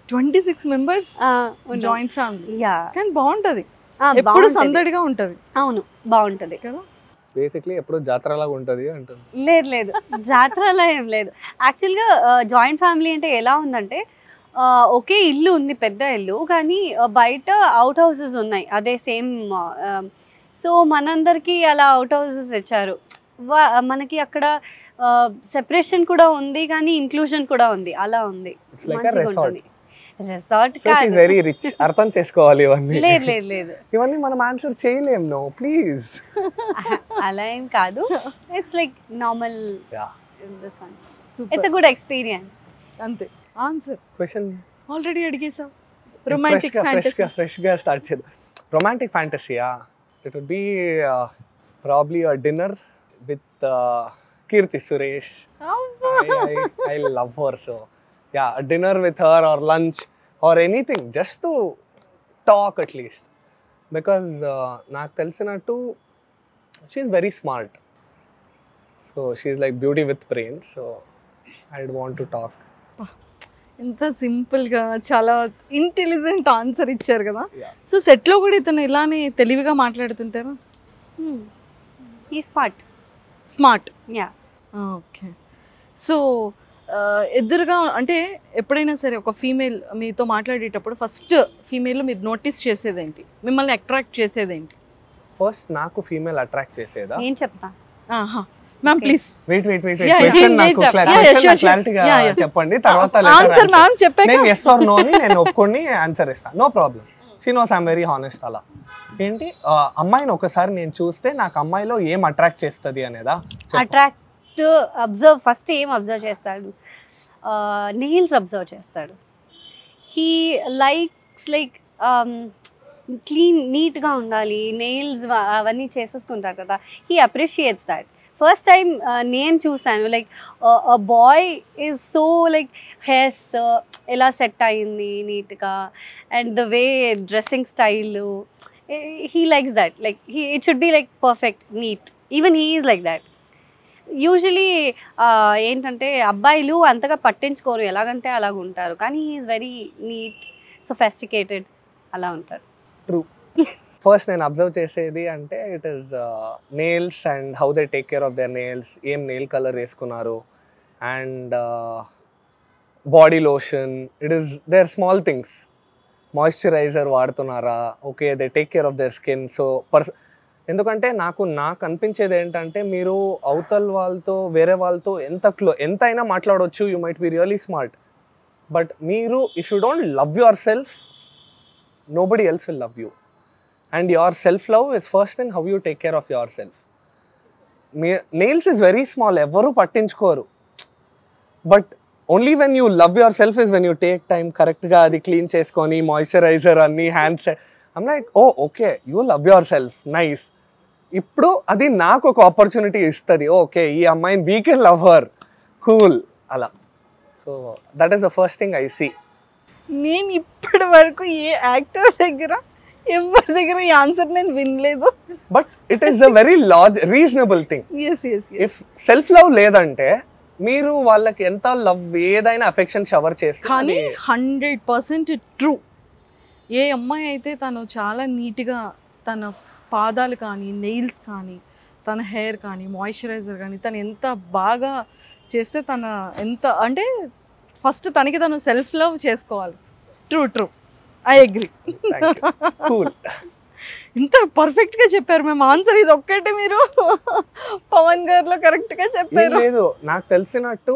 26 members జాయింట్ ఫ్యామిలీ, యా కానీ బాగుంటుంది, ఎప్పుడు సందడిగా ఉంటుంది. అవును బాగుంటుంది కదా. బేసిక్లీ ఎప్పుడు జాతరలాగా ఉంటుంది అంటుంది. లేదు జాతరలా ఏం లేదు. యాక్చువల్గా జాయింట్ ఫ్యామిలీ అంటే ఎలా ఉందంటే ఒకే ఇల్లు ఉంది, పెద్ద ఇల్లు, కానీ బయట అవుట్ హౌసెస్ ఉన్నాయి అదే సేమ్. సో మనందరికీ అలా అవుట్ హౌసెస్ ఇచ్చారు. మనకి అక్కడ సెపరేషన్ కూడా ఉంది కానీ ఇంక్లూజన్ కూడా ఉంది, అలా ఉంది, మంచిగా ఉంటుంది. రిసార్ట్ వెరీ రిచ్, అర్థం చేసుకోవాలి ఇవన్నీ. లేదు ఇవన్నీ మనం ఆన్సర్ చేయలేం. నో ప్లీజ్, అలా ఏం కాదు. It's like normal. This one super, it's a good experience. అంతే. ఆన్సర్ క్వశ్చన్ ఆల్రెడీ అడిగేసాం. రొమాంటిక్ ఫ్యాంటసీ ఫ్రెష్గా స్టార్ట్ చేద్దాం. రొమాంటిక్ ఫ్యాంటసీయా, it would be probably a dinner with Keerthy Suresh. I love her, so yeah, a dinner with her or lunch or anything, just to talk at least, because నాకు తెలిసినట్టు she's very smart, so she's like beauty with brains, so I'd want to talk. ఎంత సింపుల్గా చాలా intelligent answer ఇచ్చారు కదా. So సెట్లో కూడా ఇతను ఇలానే తెలివిగా మాట్లాడుతుంటారు. ఈ స్మార్ట్ యా. ఓకే. సో ఎదురుగా అంటే ఎప్పుడైనా సరే ఒక ఫీమేల్ మీతో మాట్లాడేటప్పుడు ఫస్ట్ ఫీమేల్ మీరు నోటీస్ చేసేదేంటి, మిమ్మల్ని అట్రాక్ట్ చేసేదేంటి? ఫస్ట్ నాకు ఫీమేల్ అట్రాక్ట్ చేసేదా? నేను చెప్తా. మ్యామ్ ప్లీజ్ వెయిట్ క్వశ్చన్ నాకు క్లారిటీగా చెప్పండి, తర్వాత ఆన్సర్ మ్యామ్ చెప్పాక నేను yes or no అని నేను ఒప్పుకొని ఆన్సర్ ఇస్తాను. No problem. She knows I'm very honest. అలా ఏంటి అమ్మాయిని ఒకసారి నేను చూస్తే నాకు అమ్మాయిలో ఏం అట్రాక్ట్ చేస్తుంది అనేదా? అట్రాక్ట్ అబ్జర్వ్ ఫస్ట్ ఏం అబ్జర్వ్ చేస్తాడు? నెయిల్స్ అబ్జర్వ్ చేస్తాడు. హీ లైక్స్ లైక్ క్లీన్ నీట్గా ఉండాలి, నెయిల్స్ అవన్నీ చేసేసుకుంటారు కదా. He appreciates that. First time నేను చూసాను like boy is so like hairs ఎలా సెట్ అయింది నీట్గా, and the way dressing style, he likes that. Like it should be like perfect neat. Even he is like that. Usually ఏంటంటే అబ్బాయిలు అంతగా పట్టించుకోరు, ఎలాగంటే అలాగ ఉంటారు, కానీ he is very neat, sophisticated అలా ఉంటారు. ట్రూ. ఫస్ట్ నేను అబ్జర్వ్ చేసేది అంటే it is nails and how they take care of their nails, ఏం నెయిల్ కలర్ వేసుకున్నారు, and body lotion. It is their small things. Moisturiser వాడుతున్నారా, okay they take care of their skin. So ఎందుకంటే నాకు అనిపించేది ఏంటంటే మీరు అవతల వాళ్ళతో వేరే వాళ్ళతో ఎంతైనా మాట్లాడవచ్చు, you might be really smart, but మీరు if you don't love yourself, nobody else will love you, and your self love is first in how you take care of yourself. Nails is very small, evaru pattinchukoru, but only when you love yourself is when you take time correct ga adi clean cheskoni moisturizer anni hands. I'm like, oh okay, you love yourself, nice. Ippudu adi naaku oka opportunity istadi, okay ee ammayini we can love her, cool ala. So that is the first thing I see. నేను ఇప్పటి వరకు ఏ actor దగ్గర ఎవరి దగ్గర ఈ answer నేను వినలేదు. But it is a very reasonable thing. If self love లేదంటే మీరు వాళ్ళకి ఎంత లవ్ ఏదైనా అఫెక్షన్ షవర్ చేస్తే, కానీ 100% ట్రూ. ఏ అమ్మాయి అయితే తను చాలా నీట్గా తన పాదాలు కానీ నెయిల్స్ కానీ తన హెయిర్ కానీ మాయిశ్చరైజర్ కానీ తను ఎంత బాగా చేస్తే తన ఎంత అంటే ఫస్ట్ తనకి తను సెల్ఫ్ లవ్ చేసుకోవాలి. True I agree. ఇంత పర్ఫెక్ట్గా చెప్పారు మేము ఆన్సర్. ఇది ఒక్కటి మీరు పవన్ గారిలో కరెక్ట్గా చెప్పారు. లేదు, నాకు తెలిసినట్టు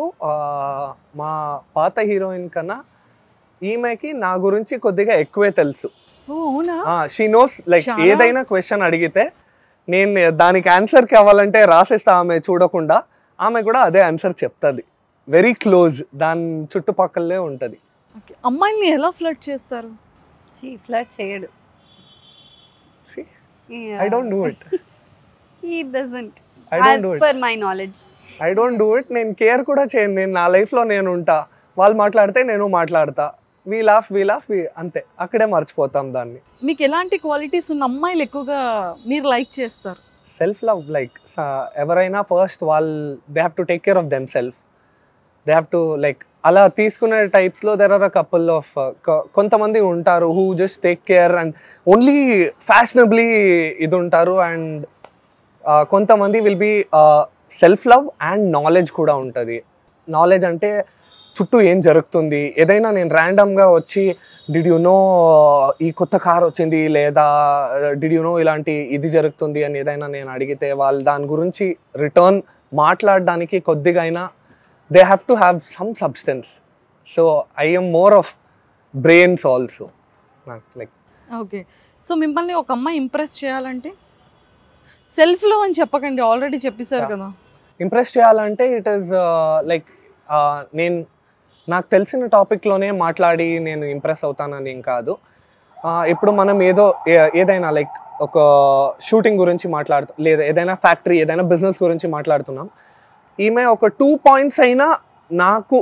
మా పాత హీరోయిన్ కన్నా ఈమెకి నా గురించి కొద్దిగా ఎక్కువే తెలుసు. షీ నోస్ లైక్ ఏదైనా క్వశ్చన్ అడిగితే నేను దానికి ఆన్సర్ కావాలంటే రాసేస్తా, ఆమె చూడకుండా ఆమె కూడా అదే ఆన్సర్ చెప్తుంది. వెరీ క్లోజ్, దాని చుట్టుపక్కలే ఉంటుంది. అమ్మాయిని ఎలా ఫ్లర్ట్ చేస్తారు? ఫ్లర్ట్ చేయడు. I don't do it. He doesn't. I don't do it. As per my knowledge. I don't do it. నేను కేర్ కూడా చేయను. నేను నా లైఫ్లో నేను ఉంటా, వాళ్ళు మాట్లాడితే నేను మాట్లాడతా, we laugh అంతే, అక్కడే మర్చిపోతాం దాన్ని. మీకు ఎలాంటి క్వాలిటీస్ ఉన్న అమ్మాయిలు ఎక్కువగా మీరు లైక్ చేస్తారు? Self love. లైక్ ఎవరైనా first they have to take care of themself. They have to like అలా తీసుకునే టైప్స్లో there are a couple of కొంతమంది ఉంటారు who just take care and only fashionably ఇది ఉంటారు, అండ్ కొంతమంది will be self love and knowledge కూడా ఉంటుంది. నాలెడ్జ్ అంటే చుట్టూ ఏం జరుగుతుంది, ఏదైనా నేను ర్యాండమ్గా వచ్చి డిడ్ యు నో ఈ కొత్త కార్ వచ్చింది, లేదా డిడ్ యు నో ఇలాంటి ఇది జరుగుతుంది అని ఏదైనా నేను అడిగితే వాళ్ళు దాని గురించి రిటర్న్ మాట్లాడడానికి కొద్దిగా అయినా they have to have some substance. So I am more of brains also, not like. Okay, so మిమ్మల్ని ఒక అమ్మాయి ఇంప్రెస్ చేయాలంటే సెల్ఫ్ లవ్ అని చెప్పకండి, ఆల్రెడీ చెప్పేశారు కదా. ఇంప్రెస్ చేయాలంటే ఇట్ ఈస్ లైక్ నేను నాకు తెలిసిన టాపిక్లోనే మాట్లాడి నేను ఇంప్రెస్ అవుతానని ఏం కాదు. ఇప్పుడు మనం ఏదైనా లైక్ ఒక షూటింగ్ గురించి మాట్లాడుతాం, లేదా ఏదైనా ఫ్యాక్టరీ ఏదైనా బిజినెస్ గురించి మాట్లాడుతున్నాం, ఈమె ఒక 2 పాయింట్స్ అయినా నాకు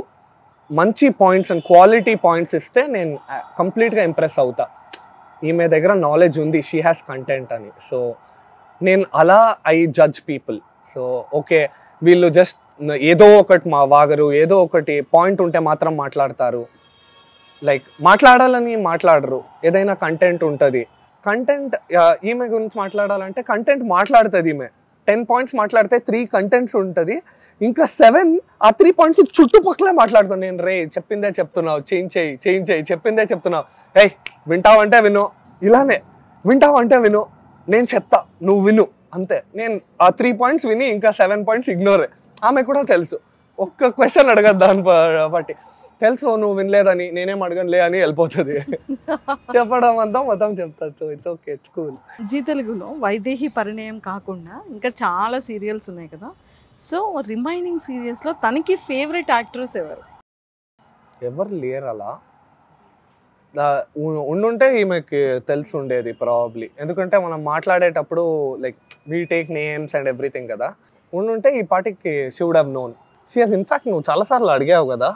మంచి పాయింట్స్ అండ్ క్వాలిటీ పాయింట్స్ ఇస్తే నేను కంప్లీట్గా ఇంప్రెస్ అవుతా. ఈమె దగ్గర నాలెడ్జ్ ఉంది, షీ హ్యాస్ కంటెంట్ అని. సో నేను అలా I judge people. So okay వీళ్ళు జస్ట్ ఏదో ఒకటి వాగరు, ఏదో ఒకటి పాయింట్ ఉంటే మాత్రం మాట్లాడతారు, లైక్ మాట్లాడాలని మాట్లాడరు, ఏదైనా కంటెంట్ ఉంటుంది. కంటెంట్ ఈమె గురించి మాట్లాడాలంటే కంటెంట్ మాట్లాడుతుంది ఈమె. 10 పాయింట్స్ మాట్లాడితే 3 కంటెంట్స్ ఉంటుంది, ఇంకా 7 ఆ 3 పాయింట్స్ చుట్టుపక్కలే మాట్లాడుతాను. నేను రే చెప్పిందే చెప్తున్నావు, చేంజ్ చేయి, చెప్పిందే చెప్తున్నావు, ఏయ్ వింటావంటే విను, ఇలానే వింటావంటే విను, నేను చెప్తా నువ్వు విను అంతే. నేను ఆ 3 పాయింట్స్ విని ఇంకా 7 పాయింట్స్ ఇగ్నోరే. ఆమె కూడా తెలుసు, ఒక్క క్వశ్చన్ అడగదు దాన్ని బట్టి. తెలుసు నువ్వు వినలేదని, నేనేం అడగనులే అని వెళ్ళిపోతుంది. చెప్పడం అంతా మొత్తం చెప్తాను. It's okay, it's cool. Zee తెలుగులో వైదేహి పరిణయం కాకుండా ఇంకా చాలా సీరియల్స్ ఉన్నాయి కదా, సో రిమైనింగ్ సీరియల్స్లో తనకి ఫేవరెట్ యాక్టర్స్ ఎవరు లేరు అలా. ఉండుంటే ఈమెకి తెలిసి ఉండేది ప్రాబబ్లీ, ఎందుకంటే మనం మాట్లాడేటప్పుడు like we take names and everything కదా. ఉండుంటే ఈ పాటికి she would have known. In fact నువ్వు చాలాసార్లు అడిగావు కదా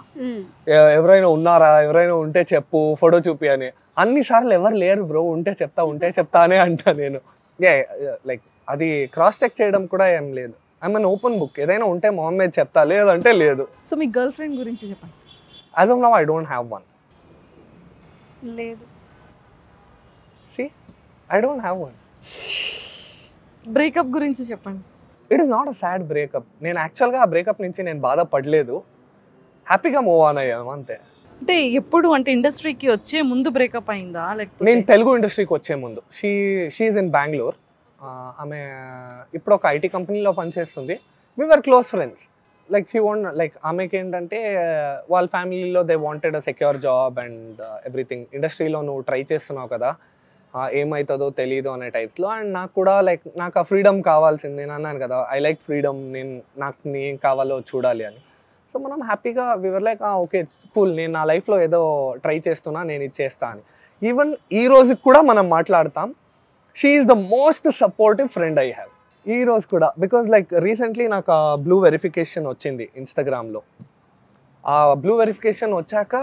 ఎవరైనా ఉన్నారా, ఎవరైనా ఉంటే చెప్పు, ఫోటో చూపి అని. అన్నిసార్లు ఎవరు లేరు బ్రో, ఉంటే చెప్తా అనే అంటా నేను. లైక్ అది క్రాస్ చెక్ చేయడం కూడా ఏం లేదు. ఐ మీన్ ఓపెన్ బుక్, ఏదైనా ఉంటే మొహమ్మద్ చెప్తా, లేదంటే లేదు. సో మీ గర్ల్ ఫ్రెండ్ గురించి చెప్పండి. As of now I don't have one. లేదు. I don't have one. Breakup గురించి చెప్పండి. It is not a sad breakup. నేను యాక్చువల్గా ఆ బ్రేకప్ నుంచి నేను బాధపడలేదు, హ్యాపీగా మూవ్ ఆన్ అయ్యాను అంతే. అంటే ఎప్పుడు, అంటే ఇండస్ట్రీకి వచ్చే ముందు బ్రేకప్ అయిందా లేకపోతే? నేను తెలుగు ఇండస్ట్రీకి వచ్చే ముందు. She is in Bengaluru. ఆమె ఇప్పుడు ఒక ఐటీ కంపెనీలో పనిచేస్తుంది. We were close friends. Like she want, like ఆమెకి ఏంటంటే వాళ్ళ ఫ్యామిలీలో they wanted a secure job and everything. ఇండస్ట్రీలో నువ్వు ట్రై చేస్తున్నావు కదా, ఏమవుతుందో తెలీదు అనే టైప్స్లో. అండ్ నాకు కూడా లైక్ నాకు ఆ ఫ్రీడమ్ కావాల్సింది. నేను అన్నాను కదా, ఐ లైక్ ఫ్రీడమ్, నాకు ఏం కావాలో చూడాలి అని. సో మనం హ్యాపీగా వివర్ లైక్ ఓకే కూల్, నేను నా లైఫ్లో ఏదో ట్రై చేస్తున్నా, నేను ఇచ్చేస్తా అని. ఈవెన్ ఈ రోజుకి కూడా మనం మాట్లాడతాం. She is the most supportive friend I have ఈ రోజు కూడా. బికాజ్ లైక్ రీసెంట్లీ నాకు ఆ బ్లూ వెరిఫికేషన్ వచ్చింది ఇన్స్టాగ్రామ్లో. ఆ బ్లూ వెరిఫికేషన్ వచ్చాక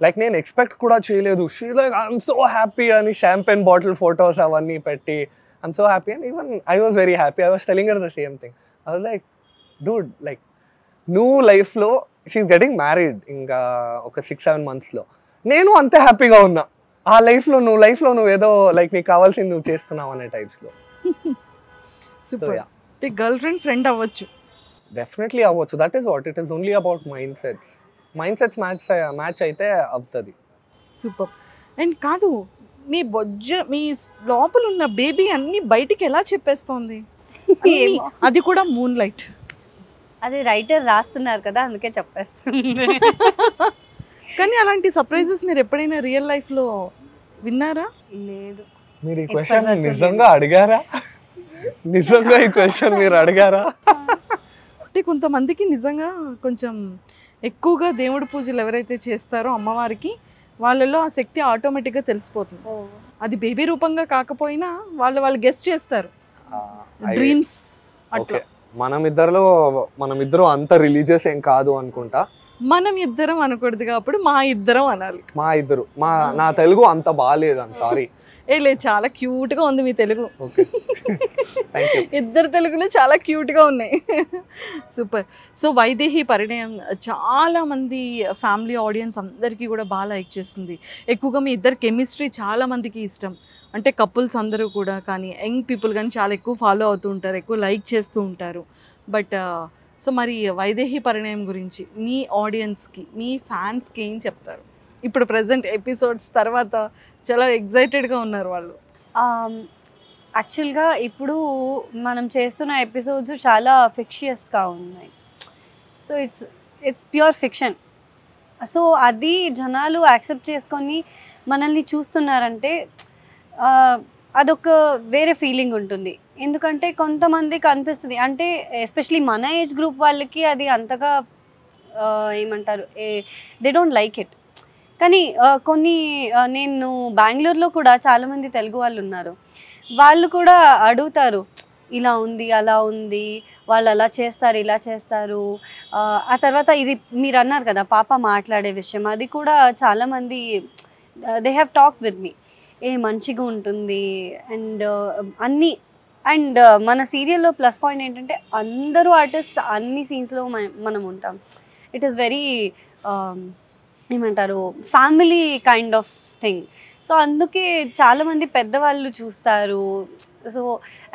లైక్ నేను ఎక్స్పెక్ట్ కూడా చేయలేదు. She like I'm so happy అని షాంపెన్ బాటిల్ ఫొటోస్ అవన్నీ పెట్టి I'm so happy. And even I was very happy. I was telling her the same thing. I was like Dude, like నువ్వు లైఫ్లో she is getting married ఇంకా ఒక 6-7 monthsలో. నేను అంతే హ్యాపీగా ఉన్నా. ఆ లైఫ్లో నువ్వు ఏదో లైక్ నీకు కావాల్సింది నువ్వు చేస్తున్నావు అనే టైప్స్లో. సూపర్. గర్ల్ ఫ్రెండ్ అవ్వచ్చు, డెఫినెట్లీ అవ్వచ్చు. That is what it is only about mind sets match అయితే అవుతుంది. సూపర్. అండ్ కాదు, మీ మీ లోపల ఉన్న బేబీ అన్ని బయటికి ఎలా చెప్పేస్తోంది? అది కూడా మూన్ లైట్. అది రైటర్ రాస్తున్నారు కదా, అందుకే చెప్పేస్తుంది. కానీ అలాంటి సర్ప్రైజెస్ మీరు ఎప్పుడైనా రియల్ లైఫ్లో విన్నారా? లేదు. మీరు ఈ క్వశ్చన్ నిజంగా అడిగారా? నిజంగా ఈ క్వశ్చన్ మీరు అడిగారా? అంటే కొంతమందికి నిజంగా కొంచెం ఎక్కువగా దేవుడి పూజలు ఎవరైతే చేస్తారో అమ్మవారికి, వాళ్ళలో ఆ శక్తి ఆటోమేటిక్గా తెలిసిపోతుంది. అది బేబీ రూపంగా కాకపోయినా వాళ్ళు గెస్ చేస్తారు, డ్రీమ్స్ అట్లా. మనమిద్దరం అంత రిలీజియస్ ఏం కాదు అనుకుంటా. మనం ఇద్దరం అనకూడదు కాబట్టి మా ఇద్దరం అనాలి. నా తెలుగు అంత బాగాలేదు, ఐమ్ సారీ. లేదు, చాలా క్యూట్గా ఉంది మీ తెలుగు. ఇద్దరు తెలుగులు చాలా క్యూట్గా ఉన్నాయి. సూపర్. సో వైదేహి పరిణయం చాలామంది ఫ్యామిలీ ఆడియన్స్ అందరికీ కూడా బాగా లైక్ చేస్తుంది. ఎక్కువగా మీ ఇద్దరు కెమిస్ట్రీ చాలామందికి ఇష్టం. అంటే కపుల్స్ అందరూ కూడా, కానీ యంగ్ పీపుల్ కానీ చాలా ఎక్కువ ఫాలో అవుతూ ఉంటారు, ఎక్కువ లైక్ చేస్తూ ఉంటారు. బట్ సో మరి వైదేహి పరిణయం గురించి మీ ఆడియన్స్కి, మీ ఫ్యాన్స్కి ఏం చెప్తారు? ఇప్పుడు ప్రజెంట్ ఎపిసోడ్స్ తర్వాత చాలా ఎగ్జైటెడ్గా ఉన్నారు వాళ్ళు. యాక్చువల్గా ఇప్పుడు మనం చేస్తున్న ఎపిసోడ్స్ చాలా ఫిక్షియస్గా ఉన్నాయి. So it's pure fiction. So అది జనాలు యాక్సెప్ట్ చేసుకొని మనల్ని చూస్తున్నారంటే అదొక వేరే ఫీలింగ్ ఉంటుంది. ఎందుకంటే కొంతమందికి అనిపిస్తుంది, అంటే ఎస్పెషలీ మన ఏజ్ గ్రూప్ వాళ్ళకి అది అంతగా ఏమంటారు, దే డోంట్ లైక్ ఇట్. కానీ కొన్ని నేను బెంగళూరులో కూడా చాలామంది తెలుగు వాళ్ళు ఉన్నారు, వాళ్ళు కూడా అడుగుతారు, ఇలా ఉంది అలా ఉంది, వాళ్ళు అలా చేస్తారు ఇలా చేస్తారు. ఆ తర్వాత ఇది మీరు అన్నారు కదా పాప మాట్లాడే విషయం, అది కూడా చాలామంది they have talk with me, మంచిగా ఉంటుంది అండ్ అన్నీ. అండ్ మన సీరియల్లో ప్లస్ పాయింట్ ఏంటంటే అందరూ ఆర్టిస్ట్ అన్ని సీన్స్లో మనం ఉంటాం. ఇట్ ఈస్ వెరీ ఏమంటారు family kind of thing. So అందుకే చాలామంది పెద్దవాళ్ళు చూస్తారు. సో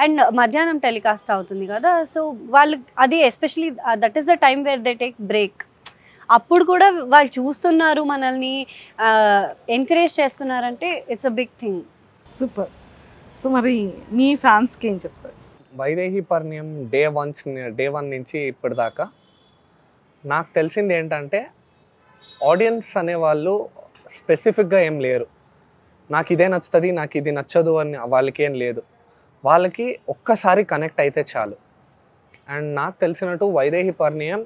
అండ్ మధ్యాహ్నం టెలికాస్ట్ అవుతుంది కదా, సో వాళ్ళు అది especially that is the time where they take break. అప్పుడు కూడా వాళ్ళు చూస్తున్నారు, మనల్ని ఎంకరేజ్ చేస్తున్నారంటే it's a big thing. Super. So మరి మీ ఫ్యాన్స్కి ఏం చెప్తారు? వైదేహి పరిణయం డే 1 నుంచి ఇప్పటిదాకా నాకు తెలిసింది ఏంటంటే, ఆడియన్స్ అనేవాళ్ళు స్పెసిఫిక్గా ఏం లేరు. నాకు ఇదే నచ్చుతుంది, నాకు ఇది నచ్చదు అని వాళ్ళకి ఏం లేదు. వాళ్ళకి ఒక్కసారి కనెక్ట్ అయితే చాలు. అండ్ నాకు తెలిసినట్టు వైదేహి పరిణయం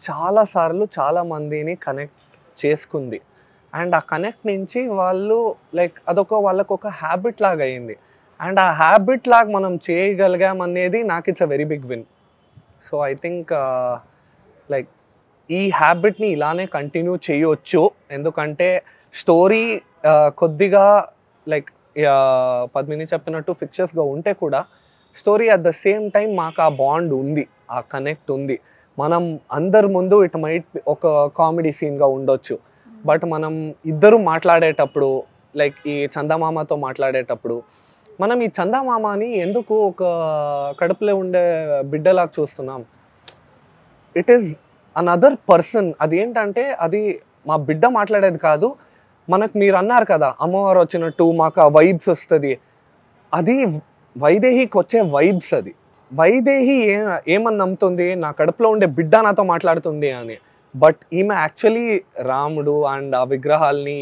చాలాసార్లు చాలామందిని కనెక్ట్ చేసుకుంది. అండ్ ఆ కనెక్ట్ నుంచి వాళ్ళు లైక్ వాళ్ళకు ఒక హ్యాబిట్ లాగా అయింది. అండ్ ఆ హ్యాబిట్ లాగా మనం చేయగలిగాం అనేది నాకు it's a very big win. So I think like ఈ హ్యాబిట్ని ఇలానే కంటిన్యూ చేయొచ్చు. ఎందుకంటే స్టోరీ కొద్దిగా లైక్ పద్మిని చెప్పినట్టు ఫిక్చర్స్గా ఉంటే కూడా story at the same time మాకు ఆ బాండ్ ఉంది, ఆ కనెక్ట్ ఉంది. మనం అందరి ముందు ఇట్ మైట్ ఒక కామెడీ సీన్గా ఉండొచ్చు, బట్ మనం ఇద్దరు మాట్లాడేటప్పుడు లైక్ ఈ చందమామతో మాట్లాడేటప్పుడు మనం ఈ చందమామని ఎందుకు ఒక కడుపులో ఉండే బిడ్డలాగా చూస్తున్నాం? It is another person. అది ఏంటంటే అది మా బిడ్డ మాట్లాడేది కాదు. మనకు మీరు అన్నారు కదా అమ్మవారు వచ్చినట్టు మాకు ఆ వైబ్స్ వస్తుంది, అది వైదేహికి వచ్చే వైబ్స్. అది వైదేహి ఏమని నమ్ముతుంది, నా కడుపులో ఉండే బిడ్డ నాతో మాట్లాడుతుంది అని. బట్ ఈమె యాక్చువల్లీ రాముడు అండ్ ఆ విగ్రహాల్ని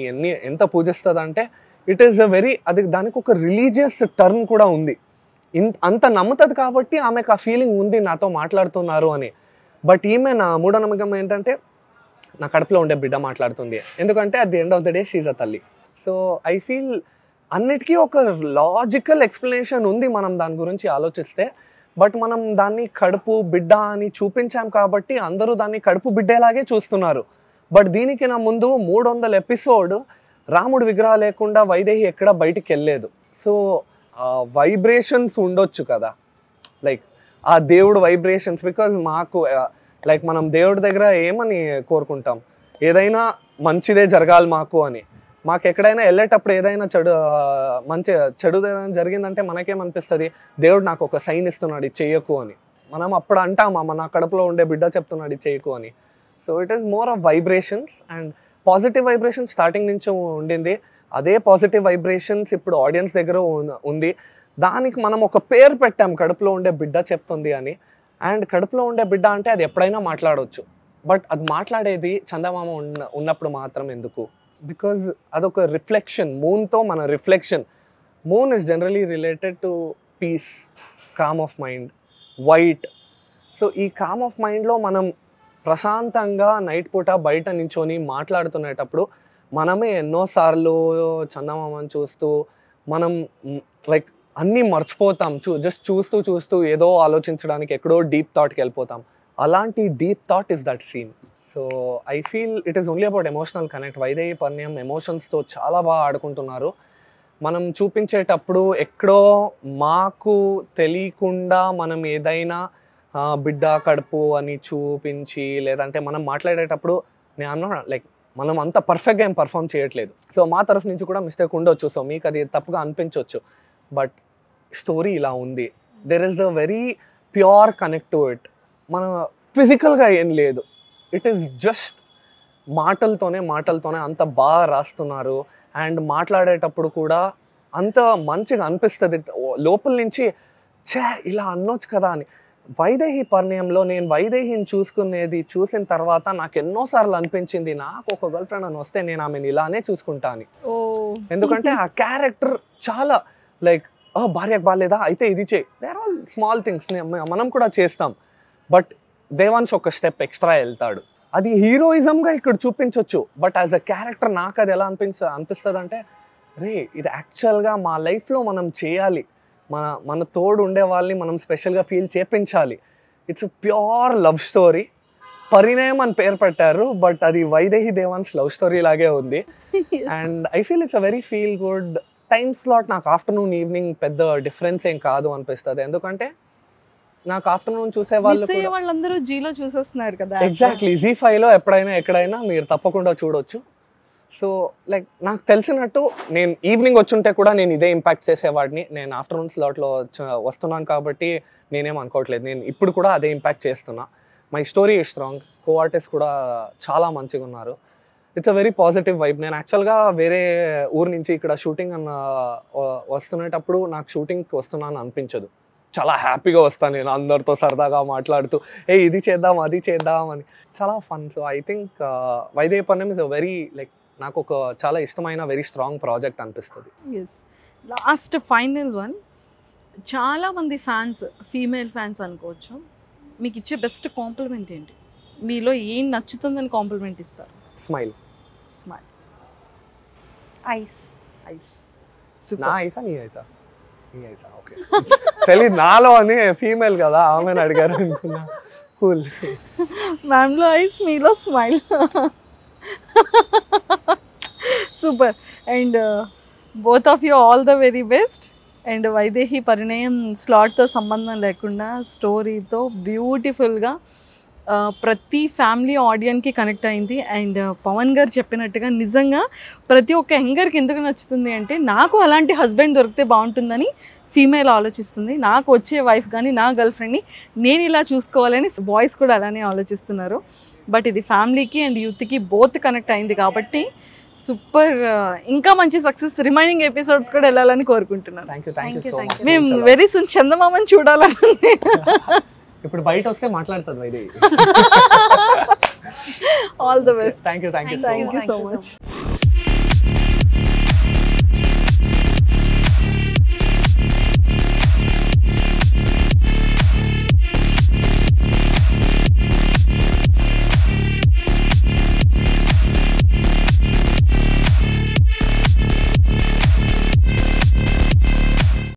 ఎంత పూజిస్తుంది అంటే ఇట్ ఈస్ అ వెరీ దానికి ఒక రిలీజియస్ టర్మ్ కూడా ఉంది. అంత నమ్ముతుంది కాబట్టి ఆమెకు ఆ ఫీలింగ్ ఉంది నాతో మాట్లాడుతున్నారు అని. బట్ ఈమె నా మూఢనమ్మకం ఏంటంటే నా కడుపులో ఉండే బిడ్డ మాట్లాడుతుంది, ఎందుకంటే at the end of the day she's a తల్లి. సో ఐ ఫీల్ అన్నిటికీ ఒక లాజికల్ ఎక్స్ప్లెనేషన్ ఉంది మనం దాని గురించి ఆలోచిస్తే. బట్ మనం దాన్ని కడుపు బిడ్డ అని చూపించాం కాబట్టి అందరూ దాన్ని కడుపు బిడ్డేలాగే చూస్తున్నారు. బట్ దీనికి నా ముందు 300 ఎపిసోడ్ రాముడు విగ్రహం లేకుండా వైదేహి ఎక్కడ బయటికి వెళ్ళలేదు. సో వైబ్రేషన్స్ ఉండొచ్చు కదా, లైక్ ఆ దేవుడు వైబ్రేషన్స్. బికాజ్ మాకు లైక్ మనం దేవుడి దగ్గర ఏమని కోరుకుంటాం, ఏదైనా మంచిదే జరగాలి మాకు అని. మాకు ఎక్కడైనా వెళ్ళేటప్పుడు ఏదైనా చెడు జరిగిందంటే మనకేమనిపిస్తుంది, దేవుడు నాకు ఒక సైన్ ఇస్తున్నాడు ఇది చెయ్యకు అని. మనం అప్పుడు అంటామా నా కడుపులో ఉండే బిడ్డ చెప్తున్నాడు ఇది చెయ్యకు అని. So it is more of vibrations and positive vibrations starting నుంచి ఉండింది. అదే పాజిటివ్ వైబ్రేషన్స్ ఇప్పుడు ఆడియన్స్ దగ్గర ఉంది. దానికి మనం ఒక పేరు పెట్టాం, కడుపులో ఉండే బిడ్డ చెప్తుంది అని. అండ్ కడుపులో ఉండే బిడ్డ అంటే అది ఎప్పుడైనా మాట్లాడవచ్చు, బట్ అది మాట్లాడేది చందమామ ఉన్నప్పుడు మాత్రం ఎందుకు? బికాజ్ అదొక రిఫ్లెక్షన్, మూన్తో మన reflection. Moon is generally related to peace, calm of mind, white. So ఈ కామ్ ఆఫ్ మైండ్లో మనం ప్రశాంతంగా నైట్ పూట బయట నించొని మాట్లాడుతునేటప్పుడు మనమే ఎన్నోసార్లు చందమామని చూస్తూ మనం లైక్ అన్నీ మర్చిపోతాం. జస్ట్ చూస్తూ ఏదో ఆలోచించడానికి ఎక్కడో డీప్ థాట్కి వెళ్ళిపోతాం. అలాంటి deep thought is that scene. So I feel it is only about emotional connect. Vaidehi Parinayam ఎమోషన్స్తో చాలా బాగా ఆడుకుంటున్నారు. మనం చూపించేటప్పుడు ఎక్కడో మాకు తెలియకుండా మనం ఏదైనా బిడ్డ కడుపు అని చూపించి, లేదంటే మనం మాట్లాడేటప్పుడు నేను లైక్ మనం అంత పర్ఫెక్ట్గా ఏం పర్ఫామ్ చేయట్లేదు. సో మా తరఫు నుంచి కూడా మిస్టేక్ ఉండొచ్చు, సో మీకు అది తప్పుగా అనిపించవచ్చు. బట్ స్టోరీ ఇలా ఉంది. There is the very pure connect to it. మన ఫిజికల్గా ఏం లేదు, ఇట్ ఈస్ జస్ట్ మాటలతోనే అంత బాగా రాస్తున్నారు. అండ్ మాట్లాడేటప్పుడు కూడా అంత మంచిగా అనిపిస్తుంది లోపల నుంచి, ఇలా అనొచ్చు కదా అని. వైదేహి పరిణయంలో నేను వైదేహిని చూసిన తర్వాత నాకు ఎన్నోసార్లు అనిపించింది, నాకు ఒక గర్ల్ ఫ్రెండ్ అని వస్తే నేను ఆమెను ఇలానే చూసుకుంటా అని. ఎందుకంటే ఆ క్యారెక్టర్ చాలా లైక్ భార్యకు బాగాలేదా అయితే ఇది చేయి, దేర్ ఆల్ స్మాల్ థింగ్స్ మనం కూడా చేస్తాం. బట్ దేవాంశ్ ఒక స్టెప్ ఎక్స్ట్రా వెళ్తాడు. అది హీరోయిజంగా ఇక్కడ చూపించవచ్చు, బట్ యాజ్ అ క్యారెక్టర్ నాకు అది ఎలా అనిపిస్తుంది అంటే, రే ఇది యాక్చువల్గా మా లైఫ్లో మనం చేయాలి, మన తోడు ఉండే వాళ్ళని మనం స్పెషల్గా ఫీల్ చేపించాలి. It's pure love story. Parinayam అని పేరు పెట్టారు, బట్ అది వైదేహి దేవాన్స్ లవ్ స్టోరీ లాగే ఉంది. And I feel it's a very feel good time slot. నాకు ఆఫ్టర్నూన్ ఈవినింగ్ పెద్ద డిఫరెన్స్ ఏం కాదు అనిపిస్తుంది, ఎందుకంటే నాకు ఆఫ్టర్నూన్ చూసే వాళ్ళందరూ జీలో చూసేస్తున్నారు కదా. ఎగ్జాక్ట్లీ, జీ5లో ఎప్పుడైనా ఎక్కడైనా మీరు తప్పకుండా చూడొచ్చు. సో లైక్ నాకు తెలిసినట్టు నేను ఈవినింగ్ వచ్చుంటే కూడా నేను ఇదే ఇంపాక్ట్ చేసేవాడిని. నేను ఆఫ్టర్నూన్ స్లాట్లో వస్తున్నాను కాబట్టి నేనేం అనుకోవట్లేదు. నేను ఇప్పుడు కూడా అదే ఇంపాక్ట్ చేస్తున్నా. My story is strong. Co artist కూడా చాలా మంచిగా ఉన్నారు. It's a very positive vibe. నేను యాక్చువల్గా వేరే ఊరు నుంచి ఇక్కడ షూటింగ్ వస్తున్నప్పుడు నాకు షూటింగ్కి వస్తున్నాను అనిపించదు. చాలా హ్యాపీగా వస్తాను నేను, అందరితో సరదాగా మాట్లాడుతూ ఇది చేద్దాం అది చేద్దాం అని, చాలా fun. So I think Vaidehi Parinayam is a very like నాకు ఒక చాలా ఇష్టమైన వెరీ స్ట్రాంగ్ ప్రాజెక్ట్ అనిపిస్తుంది. Yes, last final one. చాలామంది ఫ్యాన్స్, ఫీమేల్ ఫ్యాన్స్ అనుకోవచ్చు, మీకు ఇచ్చే బెస్ట్ కాంప్లిమెంట్ ఏంటి? మీలో ఏం నచ్చుతుందని కాంప్లిమెంట్ ఇస్తారు? స్మైల్. స్మైల్. ఐస్. ఐస్. నా ఐసా నీ ఐసా? నీ ఐసా, ఓకే. తెలీదు నాలో అని, ఫీమేల్ కదా ఆమెను అడిగారు అనుకున్నా. కూల్. మ్యామ్లో ఐస్, మీలో smile. Super. And both of you all the very best. And Vaidehi Parinayam స్లాట్తో సంబంధం లేకుండా స్టోరీతో బ్యూటిఫుల్గా ప్రతి ఫ్యామిలీ ఆడియన్కి కనెక్ట్ అయింది. అండ్ పవన్ గారు చెప్పినట్టుగా నిజంగా ప్రతి ఒక్క యంగర్కి ఎందుకు నచ్చుతుంది అంటే, నాకు అలాంటి హస్బెండ్ దొరికితే బాగుంటుందని ఫీమేల్ ఆలోచిస్తుంది. నాకు వచ్చే వైఫ్ కానీ నా గర్ల్ ఫ్రెండ్ని నేను ఇలా చూసుకోవాలని బాయ్స్ కూడా అలానే ఆలోచిస్తున్నారు. బట్ ఇది ఫ్యామిలీకి అండ్ యూత్కి బోత్ కనెక్ట్ అయింది కాబట్టి సూపర్. ఇంకా మంచి సక్సెస్ రిమైనింగ్ ఎపిసోడ్స్ కూడా వెళ్ళాలని కోరుకుంటున్నాను. Thank you so much. మేము వెరీ సూన్ చందమామని చూడాలని. ఇప్పుడు బయట వస్తే మాట్లాడుతుంది Vaidehi. All the best. Thank you so much.